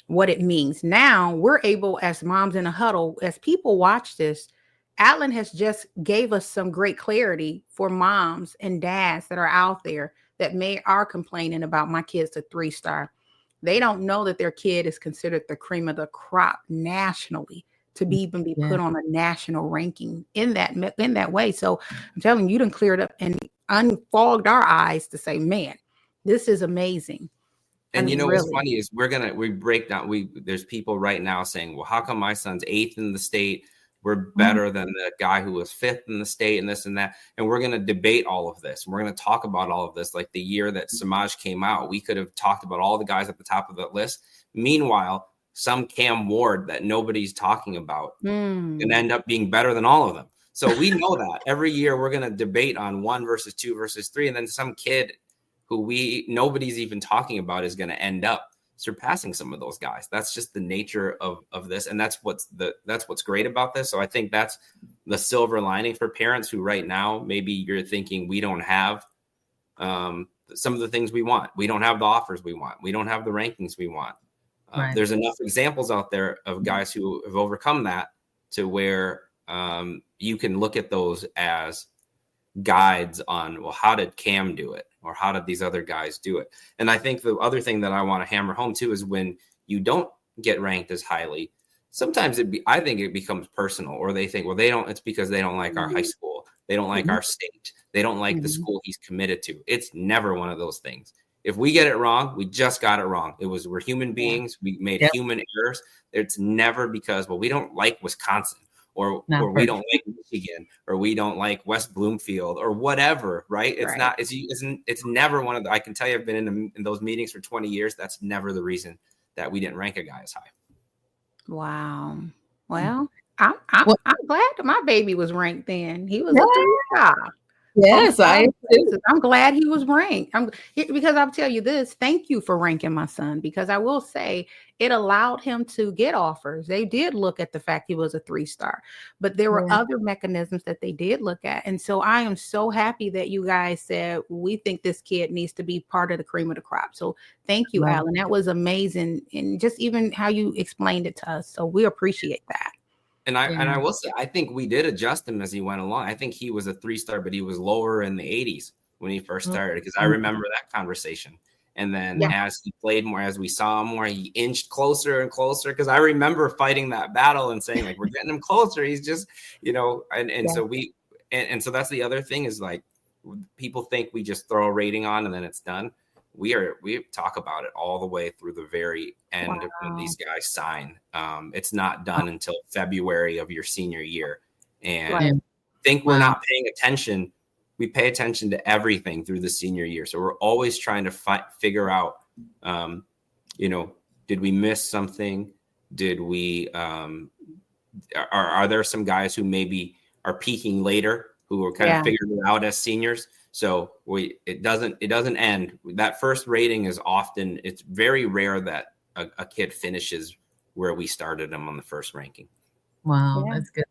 what it means, now we're able as moms in a huddle, as people watch this, Allen has just gave us some great clarity for moms and dads that are out there that are complaining about my kid's a 3-star. They don't know that their kid is considered the cream of the crop nationally to be put on a national ranking in that way. So I'm telling you, done cleared up and unfogged our eyes to say, man, this is amazing. And what's funny is we break down. There's people right now saying, well, how come my son's 8th in the state? We're better than the guy who was 5th in the state and this and that. And we're going to debate all of this. We're going to talk about all of this. Like the year that Samaj came out, we could have talked about all the guys at the top of that list. Meanwhile, some Cam Ward that nobody's talking about can end up being better than all of them. So we know that every year we're going to debate on 1 versus 2 versus 3. And then some kid who nobody's even talking about is going to end up surpassing some of those guys. That's just the nature of this. And that's what's great about this. So I think that's the silver lining for parents who right now, maybe you're thinking we don't have the some of the things we want. We don't have the offers we want. We don't have the rankings we want. Right. There's enough examples out there of guys who have overcome that to where you can look at those as guides on, well, how did Cam do it? Or how did these other guys do it? And I think the other thing that I want to hammer home too is when you don't get ranked as highly, sometimes I think it becomes personal, or they think, well, it's because they don't like our high school. They don't like our state. They don't like the school he's committed to. It's never one of those things. If we get it wrong, we just got it wrong. We're human beings. We made human errors. It's never because, well, we don't like Wisconsin, or we don't like Michigan, or we don't like West Bloomfield, or whatever, right? It's not, it's never one of the, I can tell you, I've been in those meetings for 20 years. That's never the reason that we didn't rank a guy as high. Wow. Well, I'm glad my baby was ranked then. He was a 3-star. Yes, I'm glad he was ranked. Because I'll tell you this, thank you for ranking my son, because I will say it allowed him to get offers. They did look at the fact he was a 3-star, but there were other mechanisms that they did look at. And so I am so happy that you guys said, we think this kid needs to be part of the cream of the crop. So thank you, Allen. That was amazing. And just even how you explained it to us. So we appreciate that. And I will say, I think we did adjust him as he went along. I think he was a 3-star, but he was lower in the 80s when he first started, because I remember that conversation. And then as he played more, as we saw him more, he inched closer and closer. Because I remember fighting that battle and saying, like, we're getting him closer. He's just, so that's the other thing is, like, people think we just throw a rating on and then it's done. We talk about it all the way through the very end of when these guys sign. It's not done until February of your senior year. And think we're not paying attention. We pay attention to everything through the senior year. So we're always trying to figure out, did we miss something? Did we, are there some guys who maybe are peaking later, who are kind of figuring it out as seniors? So it doesn't end. That first rating is often, it's very rare that a kid finishes where we started them on the first ranking. Wow, that's good.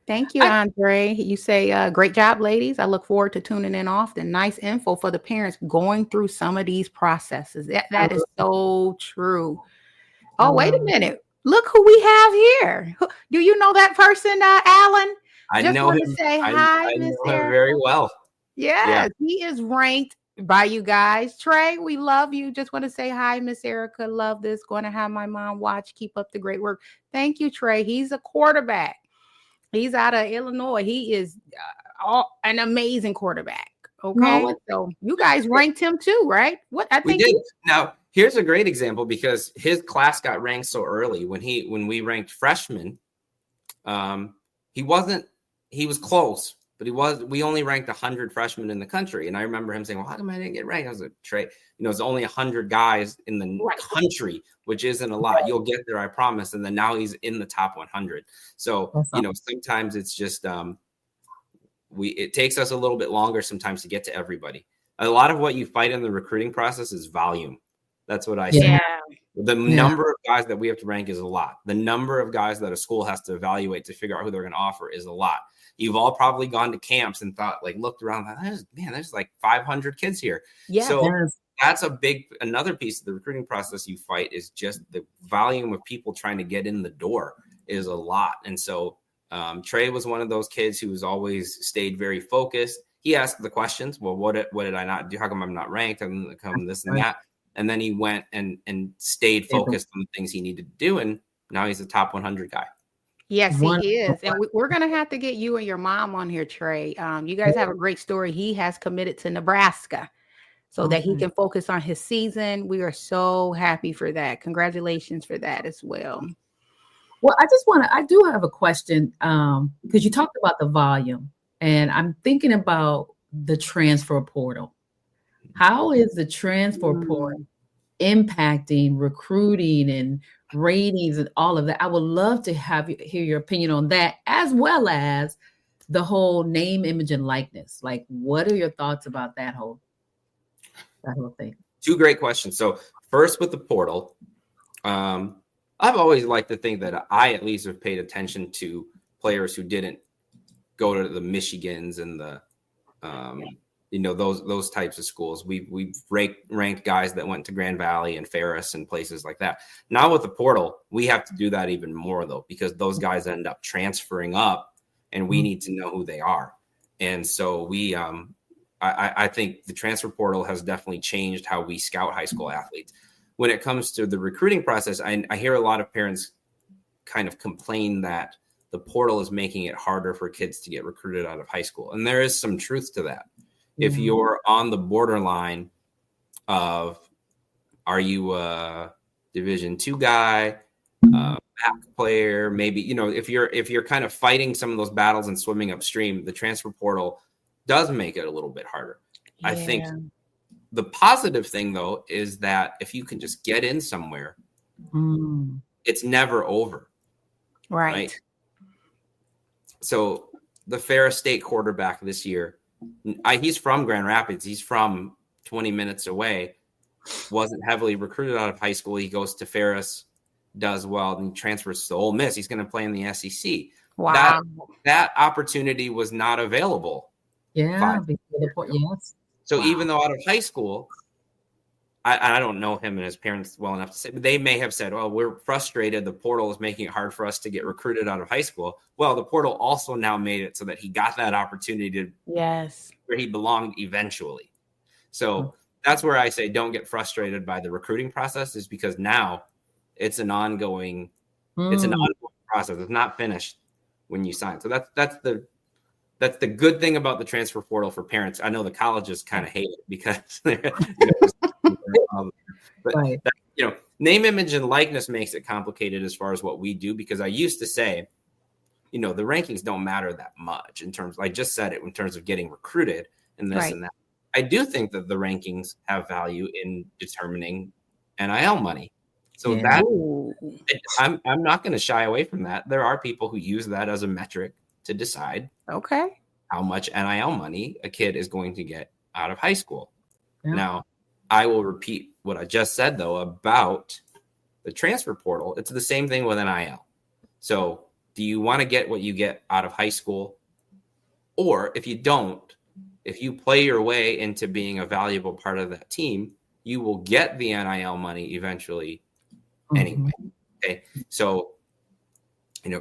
Thank you, Andre. You say, great job, ladies. I look forward to tuning in often. Nice info for the parents going through some of these processes. That is so true. Oh, wait a minute. Look who we have here. Do you know that person, Allen? I know him. Say hi, I know him very well. Yes, he is ranked by you guys. Trey, we love you. Just want to say hi, Miss Erika. Love this. Going to have my mom watch. Keep up the great work. Thank you, Trey. He's a quarterback. He's out of Illinois. He is an amazing quarterback. Okay, so you guys ranked him too, right? We did. Now, here's a great example, because his class got ranked so early. When we ranked freshmen, he was close. But we only ranked 100 freshmen in the country. And I remember him saying, well, how come I didn't get ranked? I was like, Trey, it's only 100 guys in the country, which isn't a lot. You'll get there, I promise. And then now he's in the top 100. So, sometimes it's just, it takes us a little bit longer sometimes to get to everybody. A lot of what you fight in the recruiting process is volume. That's what I say. Yeah. The number of guys that we have to rank is a lot. The number of guys that a school has to evaluate to figure out who they're going to offer is a lot. You've all probably gone to camps and thought, looked around, there's like 500 kids here. Yeah. So that's another piece of the recruiting process you fight, is just the volume of people trying to get in the door is a lot. And so Trey was one of those kids who was always stayed very focused. He asked the questions. Well, what did I not do? How come I'm not ranked? I'm come this and that. And then he went and stayed focused on the things he needed to do. And now he's a top 100 guy. Yes, he is. And we're going to have to get you and your mom on here, Trey. You guys have a great story. He has committed to Nebraska so that he can focus on his season. We are so happy for that. Congratulations for that as well. Well, I do have a question, because you talked about the volume, and I'm thinking about the transfer portal. How is the transfer portal impacting recruiting and ratings and all of that? I would love to hear your opinion on that, as well as the whole name, image, and likeness. Like, what are your thoughts about that whole thing? Two great questions. So first, with the portal, I've always liked to think that I at least have paid attention to players who didn't go to the Michigans and the those types of schools. We've ranked guys that went to Grand Valley and Ferris and places like that. Now with the portal, we have to do that even more though, because those guys end up transferring up, and we need to know who they are. And so I think the transfer portal has definitely changed how we scout high school athletes. When it comes to the recruiting process, I hear a lot of parents kind of complain that the portal is making it harder for kids to get recruited out of high school. And there is some truth to that. If you're on the borderline of, are you a Division II guy, back player, maybe, if you're kind of fighting some of those battles and swimming upstream, the transfer portal does make it a little bit harder. Yeah. I think the positive thing though is that if you can just get in somewhere, it's never over. Right. So the Ferris State quarterback this year, he's from Grand Rapids. He's from 20 minutes away. Wasn't heavily recruited out of high school. He goes to Ferris, does well, and transfers to Ole Miss. He's going to play in the SEC. Wow. That opportunity was not available. Yeah. Yes. So even though out of high school, I don't know him and his parents well enough to say, but they may have said, well, we're frustrated. The portal is making it hard for us to get recruited out of high school. Well, the portal also now made it so that he got that opportunity to where he belonged eventually. So that's where I say don't get frustrated by the recruiting process, is because now it's an ongoing process. It's not finished when you sign. So that's the good thing about the transfer portal for parents. I know the colleges kind of hate it because but right. Name, image, and likeness makes it complicated as far as what we do, because I used to say, the rankings don't matter that much in terms, I just said it, in terms of getting recruited and this and that. I do think that the rankings have value in determining NIL money. So I'm not going to shy away from that. There are people who use that as a metric to decide how much NIL money a kid is going to get out of high school. Yeah. Now, I will repeat what I just said, though, about the transfer portal. It's the same thing with NIL. So do you want to get what you get out of high school? Or if you don't, if you play your way into being a valuable part of that team, you will get the NIL money eventually anyway. Okay. So,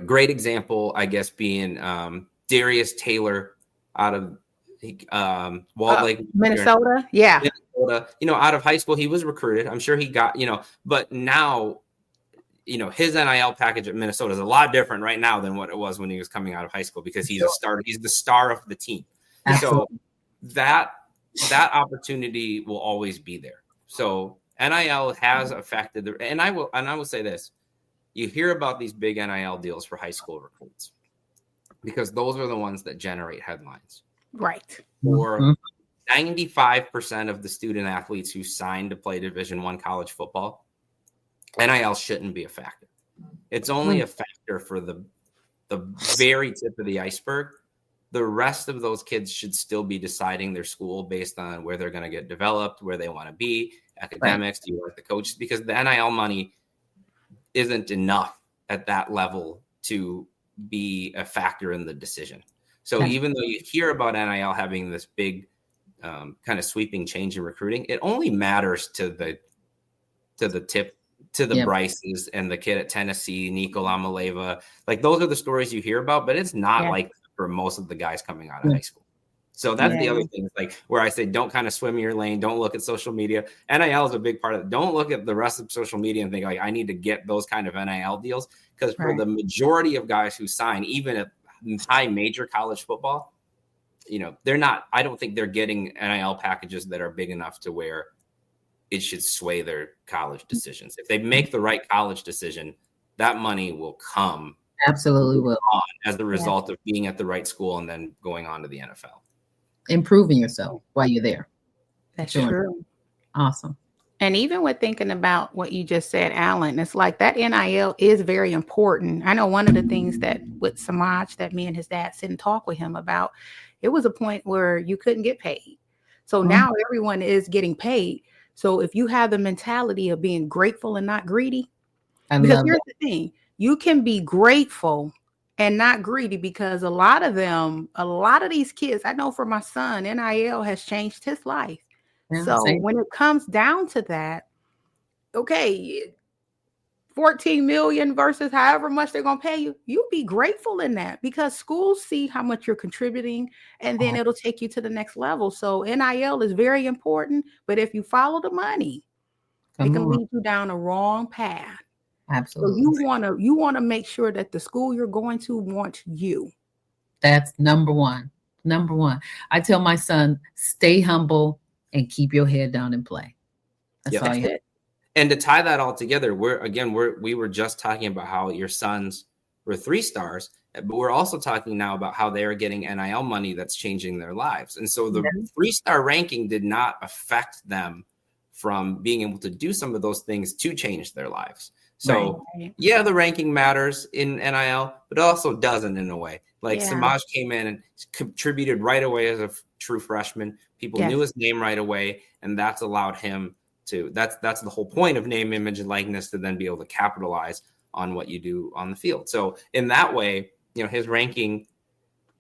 great example, I guess, being Darius Taylor out of Walled Lake, Minnesota. Yeah. Minnesota. Out of high school, he was recruited. I'm sure he got, but now, his NIL package at Minnesota is a lot different right now than what it was when he was coming out of high school, because he's a starter. He's the star of the team. Absolutely. So that opportunity will always be there. So NIL has affected and I will say this. You hear about these big NIL deals for high school recruits because those are the ones that generate headlines. Right. For 95% of the student athletes who sign to play Division I college football, NIL shouldn't be a factor. It's only a factor for the very tip of the iceberg. The rest of those kids should still be deciding their school based on where they're going to get developed, where they want to be, academics, do you like the coaches? Because the NIL money isn't enough at that level to be a factor in the decision. So even though you hear about NIL having this big kind of sweeping change in recruiting, it only matters to the Bryces and the kid at Tennessee, Nico Lamaleva. Like, those are the stories you hear about, but it's not like for most of the guys coming out of high school. So that's the other thing, like where I say, don't kind of swim your lane. Don't look at social media. NIL is a big part of it. Don't look at the rest of social media and think like, I need to get those kind of NIL deals. Because for the majority of guys who sign, even at high major college football, they're not, I don't think they're getting NIL packages that are big enough to where it should sway their college decisions. If they make the right college decision, that money will come. Absolutely will. As the result of being at the right school and then going on to the NFL. Improving yourself while you're there. That's true. Awesome. And even with thinking about what you just said, Allen, it's like that NIL is very important. I know one of the things that with Samaj that me and his dad sit and talk with him about, it was a point where you couldn't get paid. So now everyone is getting paid. So if you have the mentality of being grateful and not greedy, because here's the thing, you can be grateful and not greedy, because a lot of these kids, I know for my son, NIL has changed his life. Yeah, So same. when it comes down to that, okay, 14 million versus however much they're going to pay you, you be grateful in that, because schools see how much you're contributing, and then it'll take you to the next level. So NIL is very important, but if you follow the money, it can lead you down a wrong path. Absolutely. So you want to make sure that the school you're going to wants you. That's number one. Number one. I tell my son, stay humble and keep your head down and play. That's all you have. And to tie that all together, we were just talking about how your sons were 3 stars, but we're also talking now about how they are getting NIL money that's changing their lives. And so the 3-star ranking did not affect them from being able to do some of those things to change their lives. So yeah, the ranking matters in NIL, but it also doesn't in a way. Like Samaj came in and contributed right away as a true freshman. People knew his name right away, and that's allowed him to, that's the whole point of name, image, and likeness, to then be able to capitalize on what you do on the field. So in that way, his ranking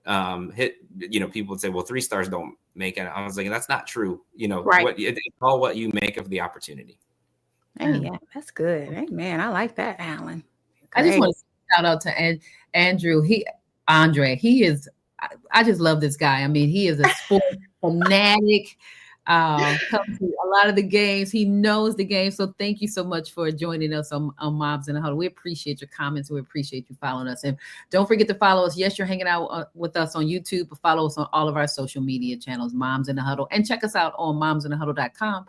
people would say, well, 3 stars don't make it. I was like, that's not true. It's all what you make of the opportunity. Hey, yeah, that's good. Hey, man, I like that, Allen. Great. I just want to shout out to Andrew. Andre, he is, I just love this guy. I mean, he is a sport fanatic. Comes to a lot of the games. He knows the game. So thank you so much for joining us on Moms in the Huddle. We appreciate your comments. We appreciate you following us. And don't forget to follow us. Yes, you're hanging out with us on YouTube, but follow us on all of our social media channels, Moms in the Huddle. And check us out on momsinthehuddle.com.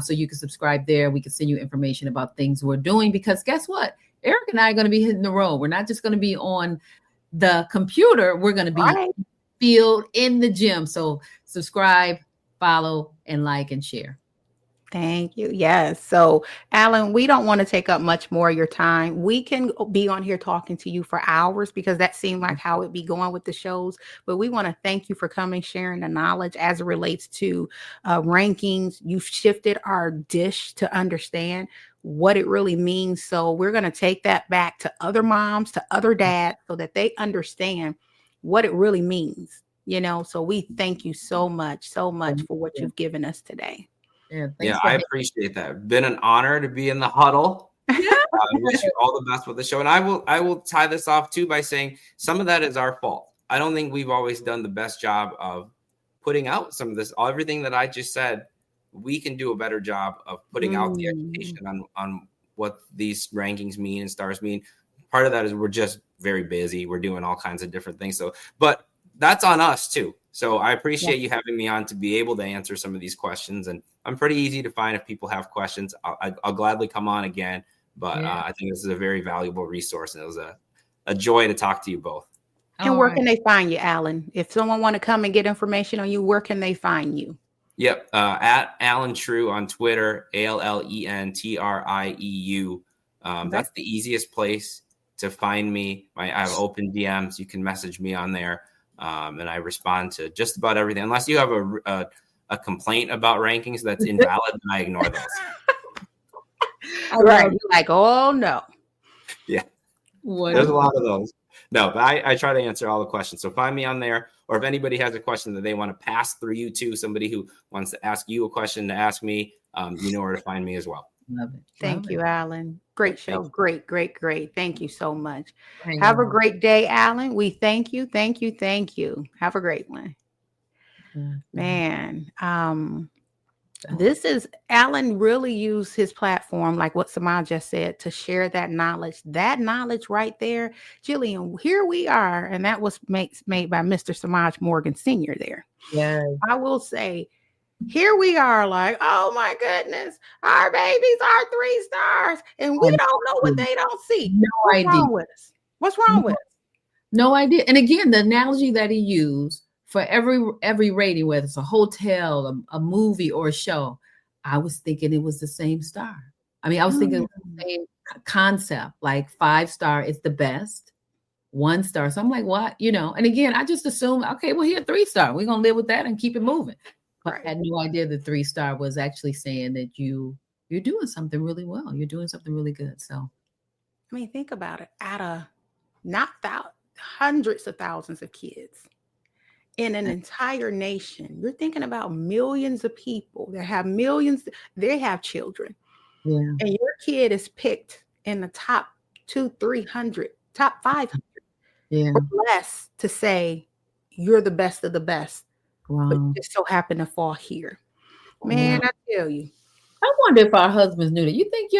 So you can subscribe there. We can send you information about things we're doing, because guess what? Eric and I are going to be hitting the road. We're not just going to be on the computer. We're going to be field in the gym. So subscribe, follow, and like and share. Thank you. Yes. So, Allen, we don't want to take up much more of your time. We can be on here talking to you for hours, because that seemed like how it be going with the shows. But we want to thank you for coming, sharing the knowledge as it relates to rankings. You've shifted our dish to understand what it really means. So we're going to take that back to other moms, to other dads, so that they understand what it really means. So we thank you so much for what you've given us today. Yeah, I appreciate that. Been an honor to be in the huddle. I wish you all the best with the show. And I will tie this off too by saying some of that is our fault. I don't think we've always done the best job of putting out some of this. Everything that I just said, we can do a better job of putting out the education on what these rankings mean and stars mean. Part of that is we're just very busy. We're doing all kinds of different things. So, but that's on us too. So I appreciate you having me on to be able to answer some of these questions. And I'm pretty easy to find if people have questions. I'll gladly come on again. But I think this is a very valuable resource, and it was a joy to talk to you both. And where can they find you, Allen? If someone want to come and get information on you, where can they find you? Yep. At Allen Trieu on Twitter, ALLENTRIEU. That's the easiest place to find me. I have open DMs. You can message me on there. And I respond to just about everything. Unless you have a complaint about rankings that's invalid, and I ignore those. Right. You're like, oh, no. Yeah. There's a lot of those. No, but I try to answer all the questions. So find me on there. Or if anybody has a question that they want to pass through you to, somebody who wants to ask you a question to ask me, you know where to find me as well. Love it. Thank you, Allen. Great show. Great. Thank you so much. Thank Have you. a great day, Allen. We thank you. Have a great one. Man, this is, Allen really used his platform, like what Samaj just said, to share that knowledge right there. Jillian, here we are. And that was made by Mr. Samaj Morgan Sr. there. Yeah. I will say, here we are, like, oh my goodness, our babies are 3 stars, and we don't know what they don't see. No idea. What's wrong with us? What's wrong with us? No idea. And again, the analogy that he used for every rating, whether it's a hotel, a movie, or a show, I was thinking it was the same star. I mean, I was thinking the same concept, like 5-star is the best, 1 star. So I'm like, what? And again, I just assumed, okay, well, here 3-star. We're going to live with that and keep it moving. But I had no idea the 3-star was actually saying that you're doing something really well. You're doing something really good. So, I mean, think about it. Out of not hundreds of thousands of kids in an entire nation. You're thinking about millions of people that have millions, they have children. Yeah. And your kid is picked in the top 200-300, top 500 or less to say you're the best of the best. Wow. But you just so happen to fall here. Man, I tell you. I wonder if our husbands knew that. You think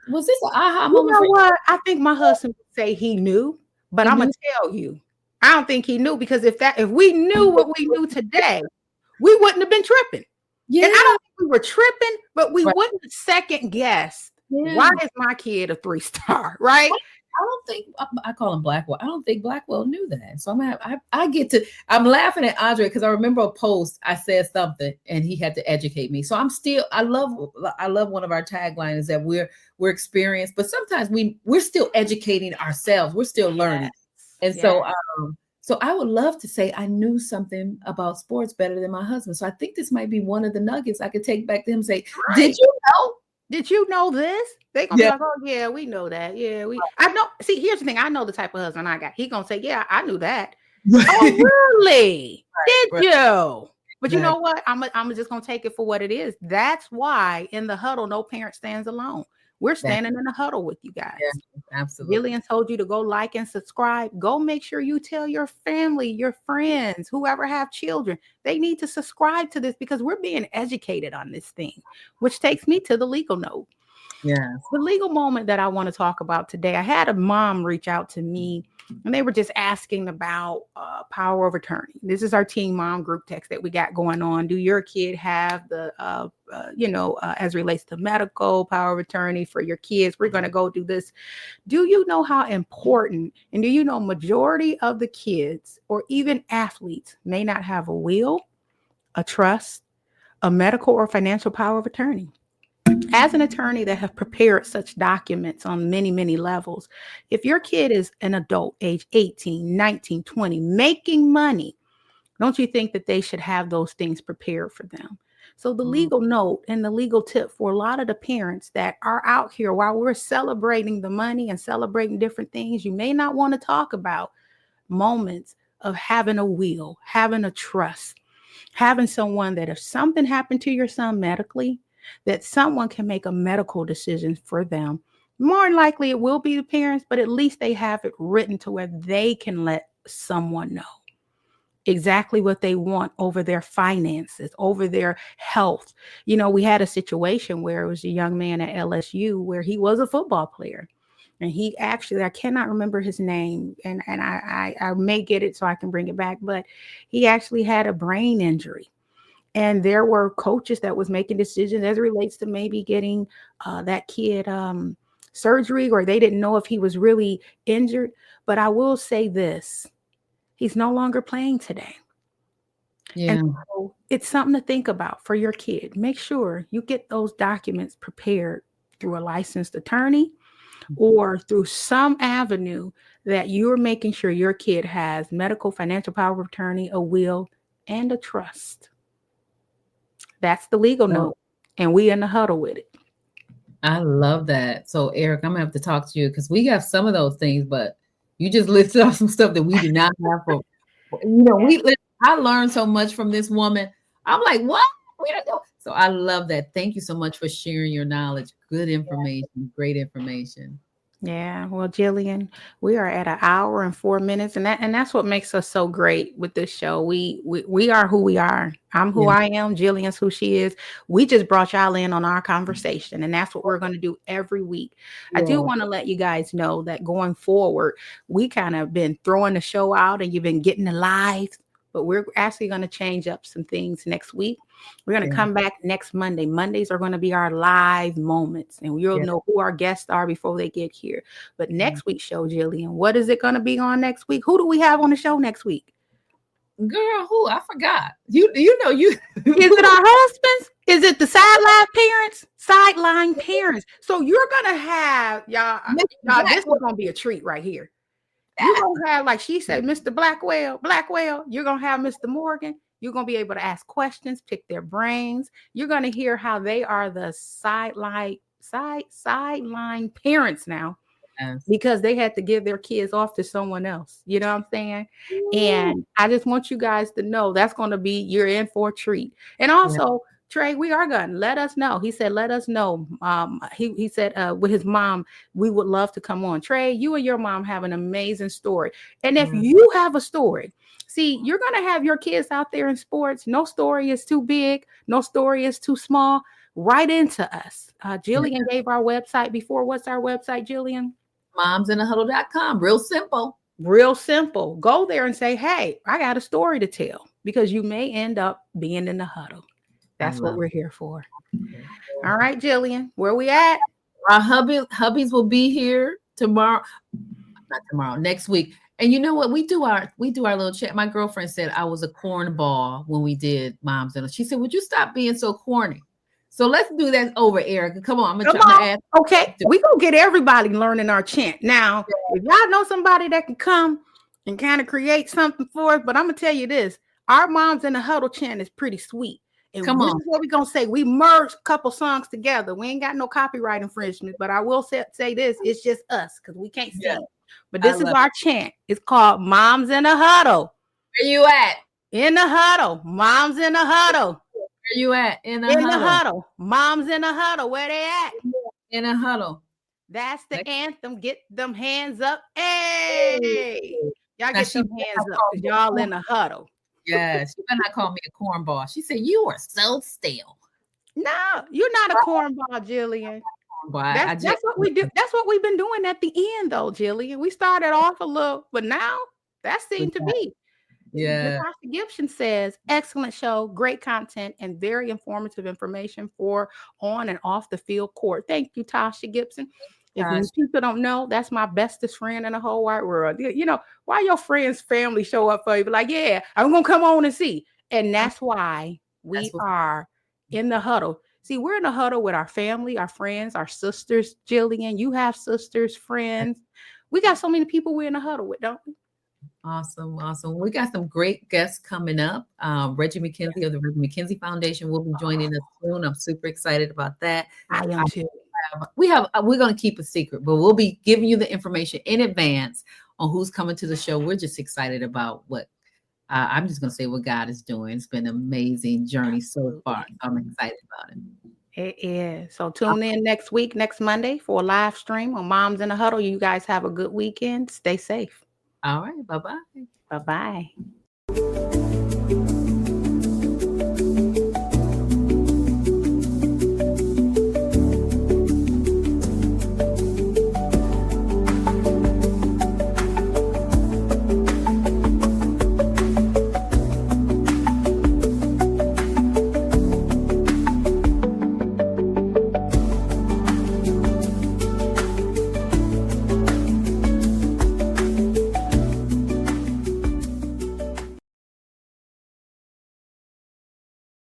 was this an aha moment? You know what? I think my husband would say he knew, but I'm gonna tell you, I don't think he knew, because if we knew what we knew today, we wouldn't have been tripping. Yeah. And I don't think we were tripping, but we wouldn't have second guessed. Yeah. Why is my kid a 3-star? Right? I don't think I call him Blackwell. I don't think Blackwell knew that. So I'm laughing at Andre because I remember a post I said something and he had to educate me. So I love one of our taglines that we're experienced, but sometimes we're still educating ourselves. We're still learning. Yes. And so I would love to say I knew something about sports better than my husband. So I think this might be one of the nuggets I could take back to him and say, Did you know? Did you know this? They gonna be like, oh yeah, we know that. Yeah, I know. See, here's the thing. I know the type of husband I got. He gonna say, yeah, I knew that. Oh, really? Did you? But you know what? I'm just gonna take it for what it is. That's why in the huddle, no parent stands alone. We're standing in the huddle with you guys. Yeah, absolutely. Jillian told you to go like and subscribe. Go make sure you tell your family, your friends, whoever have children, they need to subscribe to this because we're being educated on this thing, which takes me to the legal note. Yeah. The legal moment that I want to talk about today, I had a mom reach out to me and they were just asking about power of attorney. This is our teen mom group text that we got going on. Do your kid have the, as relates to medical power of attorney for your kids? We're going to go do this. Do you know how important, and do you know majority of the kids or even athletes may not have a will, a trust, a medical or financial power of attorney? As an attorney that have prepared such documents on many, many levels, if your kid is an adult, age 18, 19, 20, making money, don't you think that they should have those things prepared for them? So the legal note and the legal tip for a lot of the parents that are out here while we're celebrating the money and celebrating different things, you may not want to talk about moments of having a will, having a trust, having someone that if something happened to your son medically, that someone can make a medical decision for them. More than likely it will be the parents, but at least they have it written to where they can let someone know exactly what they want over their finances, over their health. You know, we had a situation where it was a young man at LSU where he was a football player. And he actually, I cannot remember his name, and I may get it so I can bring it back, but he actually had a brain injury. And there were coaches that was making decisions as it relates to maybe getting that kid surgery, or they didn't know if he was really injured. But I will say this, he's no longer playing today. Yeah. And so it's something to think about for your kid. Make sure you get those documents prepared through a licensed attorney or through some avenue that you're making sure your kid has medical, financial power of attorney, a will, and a trust. That's the legal note, and we in the huddle with it. I love that. So, Eric, I'm gonna have to talk to you because we have some of those things, but you just listed off some stuff that we do not have. I learned so much from this woman. I'm like, what? So I love that. Thank you so much for sharing your knowledge. Good information, great information. Yeah, well, Jillian, we are at 1 hour and 4 minutes, and that's what makes us so great with this show. We are who we are. I'm who I am. Jillian's who she is. We just brought y'all in on our conversation, and that's what we're going to do every week. Yeah. I do want to let you guys know that going forward, we kind of been throwing the show out, and you've been getting the live, but we're actually going to change up some things next week. We're going to come back next Monday. Mondays are going to be our live moments, and you'll know who our guests are before they get here. But next week's show, Jillian, what is it going to be on next week? Who do we have on the show next week? Girl, who? I forgot. You know. Is it our husbands? Is it the sideline parents? Sideline parents. So you're going to have, y'all, this is going to be a treat right here. You're going to have, like she said, Mr. Blackwell, you're going to have Mr. Morgan. You're going to be able to ask questions, pick their brains. You're going to hear how they are the sideline parents now Yes. because they had to give their kids off to someone else. You know what I'm saying? And I just want you guys to know that's going to be, you're in for a treat. And also, Trey, we are going to let us know. He said, let us know. He said with his mom, we would love to come on. Trey, you and your mom have an amazing story. And if you have a story, see, you're going to have your kids out there in sports. No story is too big. No story is too small. Write into us. Jillian gave our website before. What's our website, Jillian? momsinthehuddle.com. Real simple. Real simple. Go there and say, hey, I got a story to tell, because you may end up being in the huddle. That's what we're here for. All right, Jillian, where we at? Our hubbies will be here tomorrow. Not tomorrow, next week. And you know what? We do our little chat. My girlfriend said I was a cornball when we did Moms and she said, would you stop being so corny? So let's do that over, Erika. Come on. I'm gonna ask. Okay, we gonna get everybody learning our chant. Now, if y'all know somebody that can come and kind of create something for us, but I'm gonna tell you this: our Moms in the Huddle chant is pretty sweet. And this is what we're gonna say. We merged a couple songs together. We ain't got no copyright infringement, but I will say this: it's just us because we can't sing. But this is our chant. It's called Moms in the Huddle. Where you at? In the huddle. Moms in the huddle. Where you at? In the huddle. Moms in the huddle. Where they at? In a huddle. That's the anthem. Get them hands up. Hey. Y'all get them hands up because y'all in the huddle. Yes. You better not call me a cornball. She said, you are so stale. No, you're not a cornball, Jillian. That's what we do. That's what we've been doing at the end, though, Jillian. We started off a little, but now that seemed to be. Yeah. Natasha Gibson says, excellent show, great content, and very informative information for on and off the field court. Thank you, Tasha Gibson. If people don't know, that's my bestest friend in the whole wide world. You know, why your friends' family show up for you? Be like, yeah, I'm going to come on and see. And that's why we are in the huddle. See, we're in the huddle with our family, our friends, our sisters. Jillian, you have sisters, friends. We got so many people we're in the huddle with, don't we? Awesome. We got some great guests coming up. Reggie McKenzie of the Reggie McKenzie Foundation will be joining us soon. I'm super excited about that. I am too. We're going to keep a secret, but we'll be giving you the information in advance on who's coming to the show. We're just excited about what I'm just going to say what God is doing. It's been an amazing journey so far. I'm excited about it. It is. So tune in next week, next Monday, for a live stream on Moms in the Huddle. You guys have a good weekend. Stay safe. All right. Bye-bye. Bye-bye.